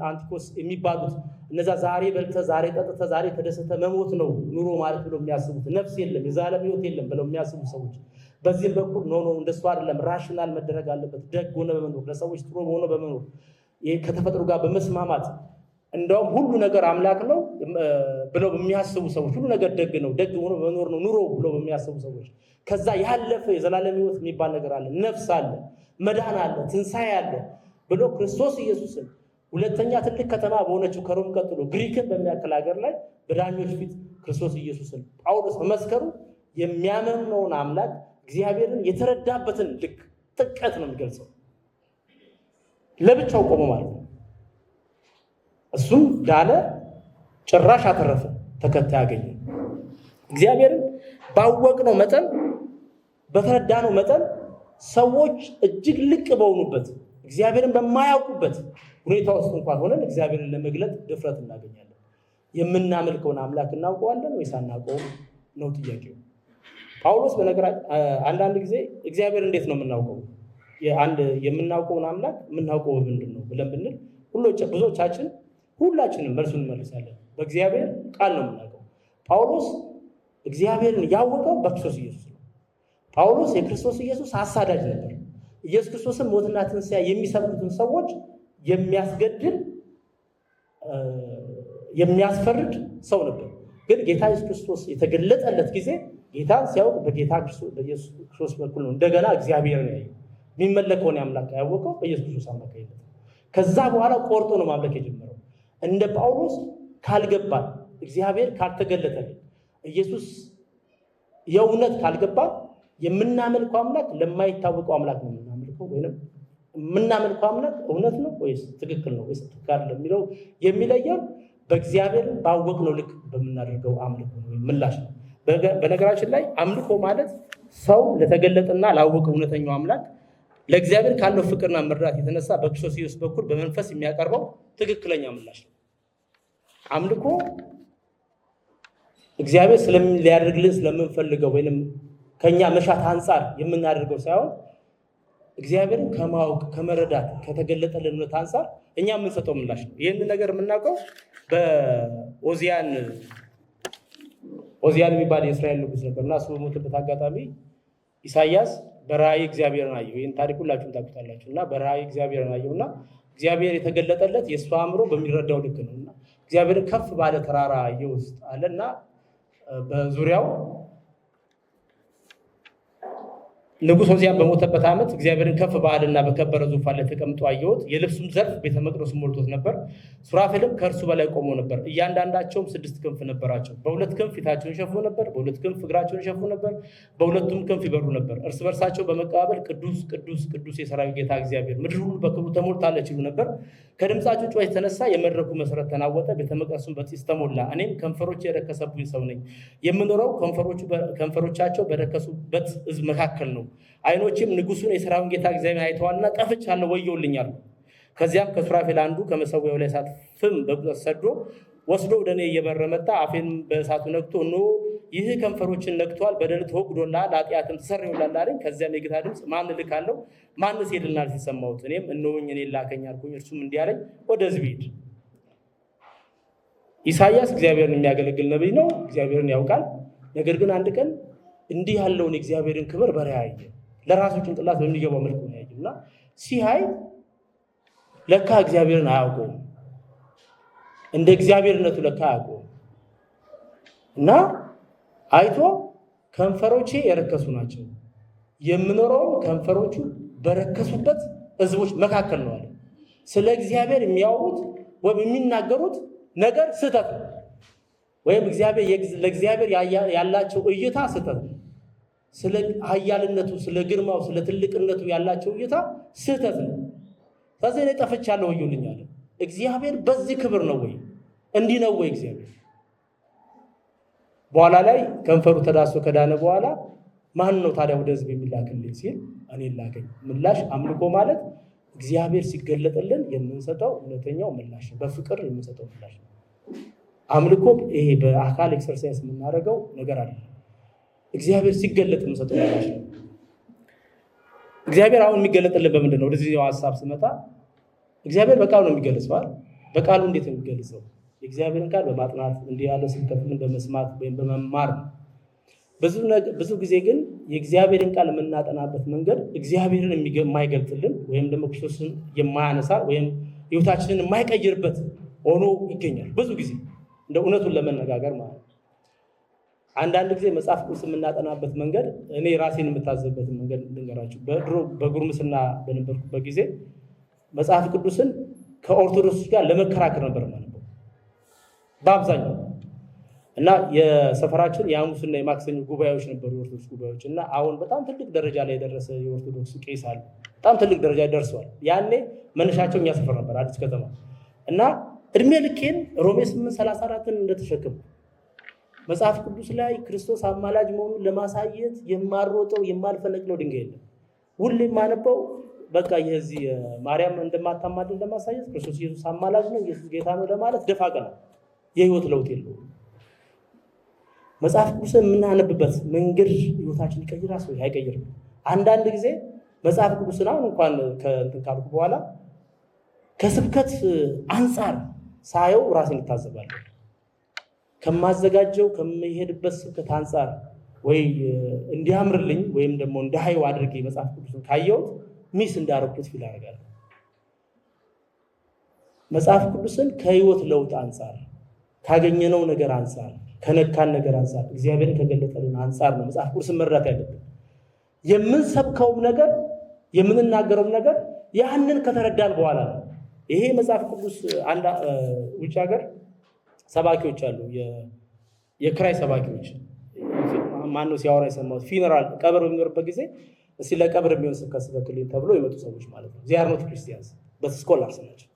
አንቲኮስ የሚባሉት እነዛ ዛሬ በልተ ዛሬ ጠጥተ ዛሬ ተደሰተ መሞት ነው ኑሮ ማለት ብለው የሚያስቡት ነፍስ የለም የዘላለም ሕይወት የለም ብለው የሚያስቡ ሰዎች በዚህም በኩል ኖ እንደሱ አይደለም፣ ራሽናል መደረግ አለበት፣ ደግ ሆነ በመኖር ለሰዎች ጥሩ ሆነ በመኖር ከተፈጥሮ ጋር በመስማማት እንደውም ሁሉ ነገር አምላክ ነው ብለው የሚያስቡ ሰዎች ሁሉ ነገር ደግ ነው፣ ደግ ሆኖ በመኖር ነው ኑሮ ብለው የሚያስቡ ሰዎች ከዛ ያለፈ የዘላለም ሕይወት የሚባል ነገር አለ፣ ነፍስ አለ፣ መዳን አለ፣ ትንሣኤ አለ ብሎ ክርስቶስ ኢየሱስን ሁለተኛ ትልቅ ከተማ በሆነችው ከሮም ቀጥሎ ግሪክን በሚያክል ሀገር ላይ በዳኞች ፊት ክርስቶስ ኢየሱስን ጳውሎስ መመስከሩ የሚያምነውን አምላክ እግዚአብሔርን የተረዳበትን ልክ ጥልቀት ነው የሚገልጸው። ለብቻው ቆሞ ማለት ነው። እሱም ዳነ፣ ጭራሽ አተረፈ፣ ተከታይ አገኘ። እግዚአብሔርን ባወቅነው መጠን በተረዳነው መጠን ሰዎች እጅግ ልቅ በሆኑበት እግዚአብሔርን በማያውቁበት ሁኔታ ውስጥ እንኳን ሆነን እግዚአብሔርን ለመግለጥ ድፍረት እናገኛለን። የምናመልከውን አምላክ እናውቀዋለን ወይስ አናውቀውም ነው ጥያቄው። ጳውሎስ አንዳንድ ጊዜ እግዚአብሔር እንዴት ነው የምናውቀው? የምናውቀውን አምላክ የምናውቀው ምንድን ነው ብለን ብንል ሁላችንም መልሱን እንመልሳለን። በእግዚአብሔር ቃል ነው የምናውቀው። ጳውሎስ እግዚአብሔርን ያወቀው በክርስቶስ ኢየሱስ ነው። ጳውሎስ የክርስቶስ ኢየሱስ አሳዳጅ ነበር። ኢየሱስ ክርስቶስን ሞትና ትንሣኤ የሚሰብኩትን ሰዎች የሚያስገድል የሚያስፈርድ ሰው ነበር። ግን ጌታ ኢየሱስ ክርስቶስ የተገለጠለት ጊዜ ጌታን ሲያውቅ በጌታ በኢየሱስ ክርስቶስ በኩል ነው እንደገና እግዚአብሔርን ያየው። የሚመለከውን አምላክ ያወቀው በኢየሱስ ክርስቶስ አማካኝነት። ከዛ በኋላ ቆርጦ ነው ማምለክ የጀመረው። እንደ ጳውሎስ ካልገባን፣ እግዚአብሔር ካልተገለጠልን፣ ኢየሱስ የእውነት ካልገባን የምናመልከው አምላክ ለማይታወቀው አምላክ ነው የምናመልከው። ወይንም የምናመልከው አምላክ እውነት ነው ወይስ ትክክል ነው ወይስ ትክክል አይደለም የሚለው የሚለየው በእግዚአብሔር ባወቅነው ልክ በምናደርገው አምልኮ ነው ምላሽ ነው። በነገራችን ላይ አምልኮ ማለት ሰው ለተገለጠና ላወቀው እውነተኛው አምላክ ለእግዚአብሔር ካለው ፍቅርና መርዳት የተነሳ በክርስቶስ ኢየሱስ በኩል በመንፈስ የሚያቀርበው ትክክለኛ ምላሽ ነው። አምልኮ እግዚአብሔር ሊያደርግልን ስለምንፈልገው ወይንም ከኛ መሻት አንጻር የምናደርገው ሳይሆን እግዚአብሔርን ከማወቅ ከመረዳት ከተገለጠልን እውነት አንጻር እኛ የምንሰጠው ምላሽ ነው። ይህን ነገር የምናውቀው በኦዚያን የሚባል የእስራኤል ንጉሥ ነበርና እሱ በሞተበት አጋጣሚ ኢሳያስ በራእይ እግዚአብሔርን አየው። ይህን ታሪክ ሁላችሁም ታውቁታላችሁ። እና በራእይ እግዚአብሔርን አየውና እግዚአብሔር የተገለጠለት የእሱ አእምሮ በሚረዳው ልክ ነው። እና እግዚአብሔርን ከፍ ባለ ተራራ ውስጥ አለና በዙሪያው ንጉሥ ዖዝያን በሞተበት ዓመት እግዚአብሔርን ከፍ ባለና በከበረ ዙፋን ላይ ተቀምጦ አየሁት። የልብሱም ዘርፍ ቤተ መቅደሱ ሞልቶት ነበር። ሱራፌልም ከእርሱ በላይ ቆሞ ነበር። እያንዳንዳቸውም 6 ክንፍ ነበራቸው። በሁለት ክንፍ ፊታቸውን ይሸፍኑ ነበር፣ በሁለት ክንፍ እግራቸውን ይሸፍኑ ነበር፣ በሁለቱም ክንፍ ይበሩ ነበር። እርስ በርሳቸው በመቀባበል ቅዱስ ቅዱስ ቅዱስ የሠራዊት ጌታ እግዚአብሔር፣ ምድር ሁሉ በክብሩ ተሞልታለች ይሉ ነበር። ከድምፃቸው ጩኸት የተነሳ የመድረኩ መሰረት ተናወጠ፣ ቤተ መቅደሱም በጢስ ተሞላ። እኔም ከንፈሮቼ የረከሰብኝ ሰው ነኝ፣ የምኖረው ከንፈሮቻቸው በረከሱበት ሕዝብ መካከል ነው። ዓይኖቼም ንጉሡን የሠራዊት ጌታ እግዚአብሔር አይተዋልና ጠፍቻለሁ፣ ወዮልኛል። ከዚያም ከሱራፌል አንዱ ከመሠዊያው ላይ እሳት ፍም በቁጠት ሰዶ ወስዶ ወደ እኔ እየበረረ መጣ። አፌን በእሳቱ ነክቶ እነሆ ይህ ከንፈሮችን ነክቷል፣ በደል ተወግዶልሃል፣ ኃጢአትም ተሰርዮልሃል አለኝ። ከዚያም የጌታ ድምፅ ማን እልካለሁ? ማንስ ይሄድልናል ሲል ሰማሁት። እኔም እነሆኝ እኔን ላከኝ አልኩኝ። እርሱም እንዲህ አለኝ፣ ወደ ሕዝብ ሂድ። ኢሳይያስ እግዚአብሔርን የሚያገለግል ነቢይ ነው፣ እግዚአብሔርን ያውቃል። ነገር ግን አንድ ቀን እንዲህ ያለውን የእግዚአብሔርን ክብር በራእይ አየ። ለራሱ ጭንቅላት በሚገባው መልኩ ነው ያየው እና ሲያይ ለካ እግዚአብሔርን አያውቀውም፣ እንደ እግዚአብሔርነቱ ለካ አያውቀውም እና አይቶ ከንፈሮቼ የረከሱ ናቸው፣ የምኖረውም ከንፈሮቹ በረከሱበት ሕዝቦች መካከል ነው አለ። ስለ እግዚአብሔር የሚያወሩት ወይም የሚናገሩት ነገር ስህተት ነው፣ ወይም ለእግዚአብሔር ያላቸው እይታ ስህተት ነው። ስለ ኃያልነቱ፣ ስለ ግርማው፣ ስለ ትልቅነቱ ያላቸው እይታ ስህተት ነው። ከዚህ ላይ ጠፍቻለሁ ወዮልኛል። እግዚአብሔር በዚህ ክብር ነው ወይ? እንዲህ ነው ወይ እግዚአብሔር? በኋላ ላይ ከንፈሩ ተዳሶ ከዳነ በኋላ ማን ነው ታዲያ ወደ ሕዝብ የሚላክልኝ ሲል እኔ ላከኝ። ምላሽ አምልኮ ማለት እግዚአብሔር ሲገለጥልን የምንሰጠው እውነተኛው ምላሽ ነው፣ በፍቅር የምንሰጠው ምላሽ ነው። አምልኮ ይሄ በአካል ኤክሰርሳይዝ የምናደርገው ነገር አለ። እግዚአብሔር ሲገለጥ የምንሰጠው ምላሽ ነው። እግዚአብሔር አሁን የሚገለጥልን በምንድን ነው? ወደዚህ ሀሳብ ስመጣ እግዚአብሔር በቃሉ ነው የሚገለጸው አይደል? በቃሉ እንዴት ነው የሚገለጸው? የእግዚአብሔርን ቃል በማጥናት እንዲህ ያለ ስብከትን በመስማት ወይም በመማር ነው። ብዙ ጊዜ ግን የእግዚአብሔርን ቃል የምናጠናበት መንገድ እግዚአብሔርን የማይገልጥልን ወይም ደግሞ ክርስቶስን የማያነሳ ወይም ሕይወታችንን የማይቀይርበት ሆኖ ይገኛል። ብዙ ጊዜ እንደ እውነቱን ለመነጋገር ማለት ነው። አንዳንድ ጊዜ መጽሐፍ ቅዱስ የምናጠናበት መንገድ እኔ ራሴን የምታዘብበትን መንገድ ልንገራችሁ። በድሮ በጉርምስና በነበርኩበት ጊዜ መጽሐፍ ቅዱስን ከኦርቶዶክስ ጋር ለመከራከር ነበር ማለት ነው በአብዛኛው እና የሰፈራችን የሐሙስና የማክሰኞ ጉባኤዎች ነበሩ፣ የኦርቶዶክስ ጉባኤዎች እና አሁን በጣም ትልቅ ደረጃ ላይ የደረሰ የኦርቶዶክስ ቄስ አሉ። በጣም ትልቅ ደረጃ ደርሰዋል። ያኔ መነሻቸው እኛ ሰፈር ነበር አዲስ ከተማ እና እድሜ ልኬን ሮሜ 8:34ን እንደተሸከምኩ መጽሐፍ ቅዱስ ላይ ክርስቶስ አማላጅ መሆኑን ለማሳየት የማሮጠው የማልፈነቅለው ድንጋይ የለም። ሁሌ የማነበው በቃ የዚህ ማርያም እንደማታማልድ ለማሳየት ክርስቶስ ኢየሱስ አማላጅ ነው፣ ኢየሱስ ጌታ ነው ለማለት ደፋ ቀና። የህይወት ለውጥ የለውም። መጽሐፍ ቅዱስን የምናነብበት መንገድ ህይወታችን ይቀይራል ወይ አይቀይርም? አንዳንድ ጊዜ መጽሐፍ ቅዱስን አሁን እንኳን ከእንትን ካልኩ በኋላ ከስብከት አንጻር ሳየው ራሴን እታዘባለሁ። ከማዘጋጀው ከመሄድበት ስብከት አንጻር ወይ እንዲያምርልኝ ወይም ደግሞ እንዳይው አድርጌ መጽሐፍ ቅዱስን ካየሁት ሚስ እንዳረኩት ፊል አደርጋለሁ። መጽሐፍ ቅዱስን ከህይወት ለውጥ አንጻር፣ ካገኘነው ነገር አንጻር፣ ከነካን ነገር አንጻር፣ እግዚአብሔርን ከገለጠልን አንጻር ነው መጽሐፍ ቅዱስን መረዳት ያለብን። የምንሰብከውም ነገር የምንናገረውም ነገር ያንን ከተረዳን በኋላ ነው። ይሄ መጽሐፍ ቅዱስ አንድ ውጭ ሀገር ሰባኪዎች አሉ፣ የክራይ ሰባኪዎች። ማነው ሲያወራ የሰማሁት? ፊነራል ቀብር በሚኖርበት ጊዜ እስቲ ለቀብር የሚሆን ስብከት ስበክልኝ ተብሎ የመጡ ሰዎች ማለት ነው። ዚያር ኖት ክርስቲያንስ በት ስኮላርስ ናቸው፣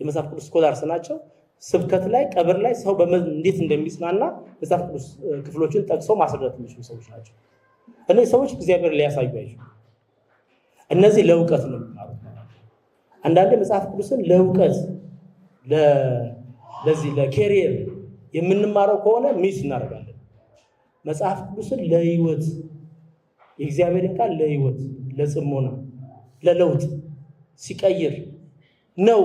የመጽሐፍ ቅዱስ ስኮላርስ ናቸው። ስብከት ላይ ቀብር ላይ ሰው እንዴት እንደሚጽናና መጽሐፍ ቅዱስ ክፍሎችን ጠቅሰው ማስረዳት የሚችሉ ሰዎች ናቸው። እነዚህ ሰዎች እግዚአብሔር ሊያሳዩ አይችሉም። እነዚህ ለእውቀት ነው የሚማሩት። አንዳንዴ መጽሐፍ ቅዱስን ለእውቀት ለዚህ ለኬሪየር የምንማረው ከሆነ ሚስ እናደርጋለን። መጽሐፍ ቅዱስን ለህይወት የእግዚአብሔርን ቃል ለህይወት፣ ለጽሞና፣ ለለውጥ ሲቀይር ነው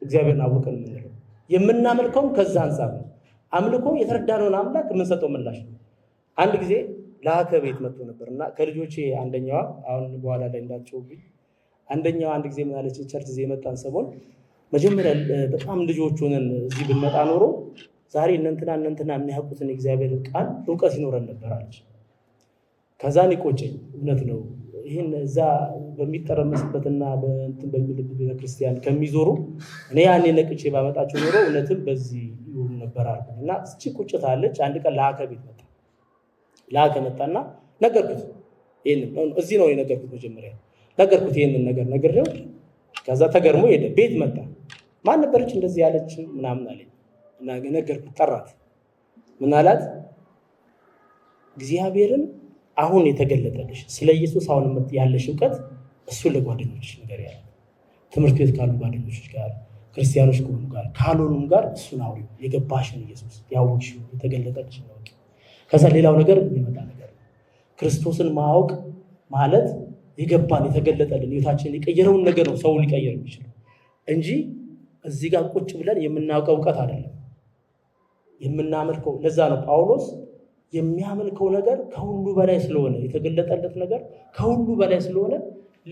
እግዚአብሔርን አወቅን የምንለው። የምናመልከውም ከዛ አንጻር ነው። አምልኮ የተረዳነውን አምላክ የምንሰጠው ምላሽ ነው። አንድ ጊዜ ለሀከ ቤት መጥቶ ነበር እና ከልጆቼ አንደኛዋ አሁን በኋላ ላይ እንዳልጨውብኝ አንደኛዋ አንድ ጊዜ ምን አለች? ቸርች ጊዜ የመጣን ሰሞን መጀመሪያ በጣም ልጆች ሆነን እዚህ ብንመጣ ኖሮ ዛሬ እነንትና የሚያውቁትን የእግዚአብሔርን ቃል እውቀት ይኖረን ነበር አለች። ከዛን ይቆጨኝ እውነት ነው ይህን እዛ በሚጠረመስበትና በእንትን በሚልበት ቤተክርስቲያን ከሚዞሩ እኔ ያኔ ነቅቼ ባመጣቸው ኖሮ እውነትም በዚህ ይሁን ነበር አልኩኝ። እና እቺ ቁጭት አለች። አንድ ቀን ለአከ ቤት መጣ። ለአከ መጣና ነገርኩት። ይሄንን እዚህ ነው የነገርኩት። መጀመሪያ ነገርኩት ይሄንን ነገር ነግሬው፣ ከዛ ተገርሞ ሄደ። ቤት መጣ። ማን ነበረች እንደዚህ ያለች ምናምን አለኝ እና ነገርኩት። ጠራት። ምን አላት? እግዚአብሔርን አሁን የተገለጠልሽ ስለ ኢየሱስ አሁን ያለሽ ዕውቀት እሱን ለጓደኞችሽ ነገር ያለ ትምህርት ቤት ካሉ ጓደኞች ጋር ክርስቲያኖች ከሆኑ ጋር ካልሆኑም ጋር እሱን አውሪ። የገባሽን ኢየሱስ ያወቅሽው የተገለጠልሽ ነው። ከዛ ሌላው ነገር የሚመጣ ነገር ክርስቶስን ማወቅ ማለት የገባን የተገለጠልን ህይወታችንን የቀየረውን ነገር ነው ሰው ሊቀየር የሚችለው እንጂ እዚህ ጋር ቁጭ ብለን የምናውቀው ዕውቀት አይደለም የምናመልከው። ለዛ ነው ጳውሎስ የሚያመልከው ነገር ከሁሉ በላይ ስለሆነ የተገለጠለት ነገር ከሁሉ በላይ ስለሆነ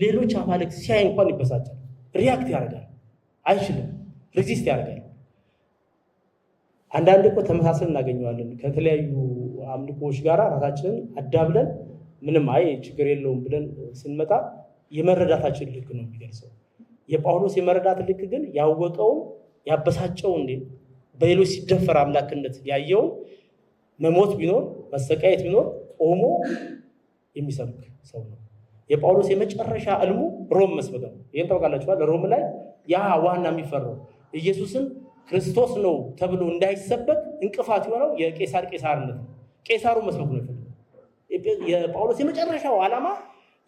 ሌሎች አማልክት ሲያይ እንኳን ይበሳጫል፣ ሪያክት ያደርጋል፣ አይችልም፣ ሬዚስት ያደርጋል። አንዳንድ እኮ ተመሳሳይ እናገኘዋለን ከተለያዩ አምልኮዎች ጋር ራሳችንን አዳብለን ምንም አይ ችግር የለውም ብለን ስንመጣ የመረዳታችን ልክ ነው የሚገልጸው። የጳውሎስ የመረዳት ልክ ግን ያወቀውን ያበሳጨውን በሌሎች ሲደፈር አምላክነት ያየውን መሞት ቢኖር መሰቃየት ቢኖር ቆሞ የሚሰብክ ሰው ነው። የጳውሎስ የመጨረሻ ዕልሙ ሮም መስበክ ነው። ይሄን ታውቃላችሁ። ሮም ላይ ያ ዋና የሚፈራው ኢየሱስን ክርስቶስ ነው ተብሎ እንዳይሰበክ እንቅፋት የሆነው የቄሳር ቄሳርነት ነው። ቄሳሩ መስበክ ነው የፈለገው። የጳውሎስ የመጨረሻው ዓላማ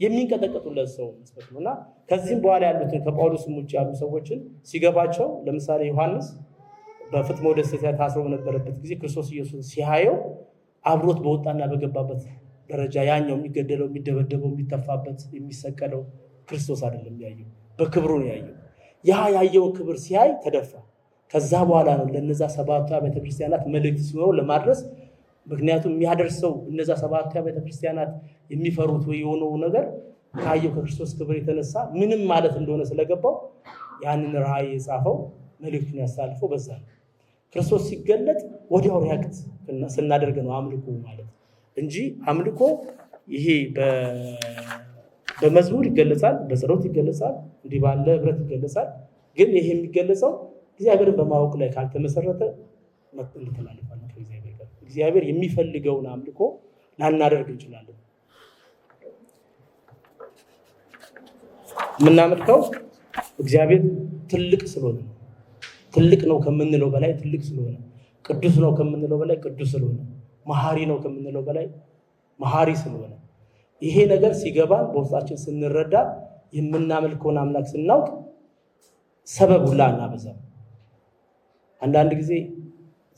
የሚንቀጠቀጡለት ሰው መስበክ ነውና ከዚህም በኋላ ያሉትን ከጳውሎስም ውጭ ያሉ ሰዎችን ሲገባቸው ለምሳሌ ዮሐንስ በፍጥሞ ደሴት ታስሮ በነበረበት ጊዜ ክርስቶስ ኢየሱስ ሲያየው አብሮት በወጣና በገባበት ደረጃ ያኛው የሚገደለው የሚደበደበው የሚተፋበት የሚሰቀለው ክርስቶስ አይደለም ያየው፣ በክብሩ ነው ያየው። ያ ያየውን ክብር ሲያይ ተደፋ። ከዛ በኋላ ነው ለነዛ ሰባቱ ቤተክርስቲያናት መልእክት ሲኖረው ለማድረስ ምክንያቱም የሚያደርሰው እነዛ ሰባቱ ቤተክርስቲያናት የሚፈሩት ወይ የሆነው ነገር ካየው ከክርስቶስ ክብር የተነሳ ምንም ማለት እንደሆነ ስለገባው ያንን ራእይ የጻፈው መልእክቱን ያሳልፈው በዛ ነው። ክርስቶስ ሲገለጥ ወዲያው ሪያክት ስናደርግ ነው አምልኮ ማለት እንጂ አምልኮ ይሄ በመዝሙር ይገለጻል፣ በጸሎት ይገለጻል፣ እንዲህ ባለ ህብረት ይገለጻል። ግን ይሄ የሚገለጸው እግዚአብሔርን በማወቅ ላይ ካልተመሰረተ እንተላለፋለን ከእግዚአብሔር ጋር። እግዚአብሔር የሚፈልገውን አምልኮ ላናደርግ እንችላለን። የምናመልከው እግዚአብሔር ትልቅ ስለሆነ ነው። ትልቅ ነው ከምንለው በላይ ትልቅ ስለሆነ፣ ቅዱስ ነው ከምንለው በላይ ቅዱስ ስለሆነ፣ መሐሪ ነው ከምንለው በላይ መሐሪ ስለሆነ ይሄ ነገር ሲገባን በውስጣችን ስንረዳ የምናመልከውን አምላክ ስናውቅ ሰበብ ሁላ እናበዛም። አንዳንድ ጊዜ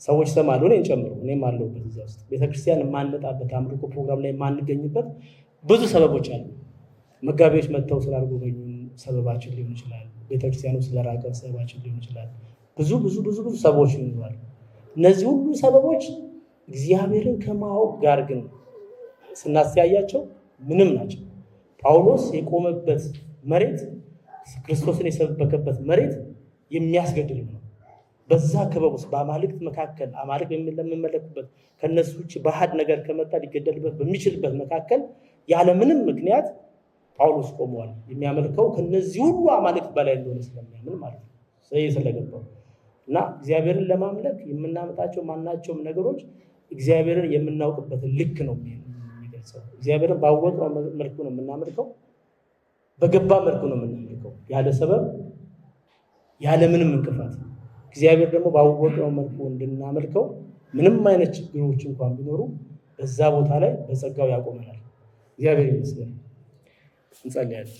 ሰዎች ሰማሉ፣ እኔን ጨምሮ እኔም አለሁበት እዛ ውስጥ ቤተክርስቲያን የማንመጣበት አምልኮ ፕሮግራም ላይ የማንገኝበት ብዙ ሰበቦች አሉ። መጋቢዎች መጥተው ስላልጎበኙ ሰበባችን ሊሆን ይችላል። ቤተክርስቲያኑ ስለራቀን ሰበባችን ሊሆን ይችላል። ብዙ ሰበቦች ይኖራሉ። እነዚህ ሁሉ ሰበቦች እግዚአብሔርን ከማወቅ ጋር ግን ስናስተያያቸው ምንም ናቸው። ጳውሎስ የቆመበት መሬት ክርስቶስን የሰበከበት መሬት የሚያስገድል ነው። በዛ ክበብ ውስጥ በአማልክት መካከል አማልክት የምንመለክበት ከነሱ ውጭ ባዕድ ነገር ከመጣ ሊገደልበት በሚችልበት መካከል ያለምንም ምክንያት ጳውሎስ ቆመዋል። የሚያመልከው ከነዚህ ሁሉ አማልክት በላይ እንደሆነ ስለሚያምን ማለት ነው ስለገባው እና እግዚአብሔርን ለማምለክ የምናመጣቸው ማናቸውም ነገሮች እግዚአብሔርን የምናውቅበትን ልክ ነው የሚገልጸው። እግዚአብሔርን ባወቅነው መልኩ ነው የምናመልከው፣ በገባ መልኩ ነው የምናመልከው፣ ያለ ሰበብ ያለ ምንም እንቅፋት። እግዚአብሔር ደግሞ ባወቅነው መልኩ እንድናመልከው ምንም አይነት ችግሮች እንኳን ቢኖሩ በዛ ቦታ ላይ በጸጋው ያቆመናል። እግዚአብሔር ይመስገን። እንጸልያለን።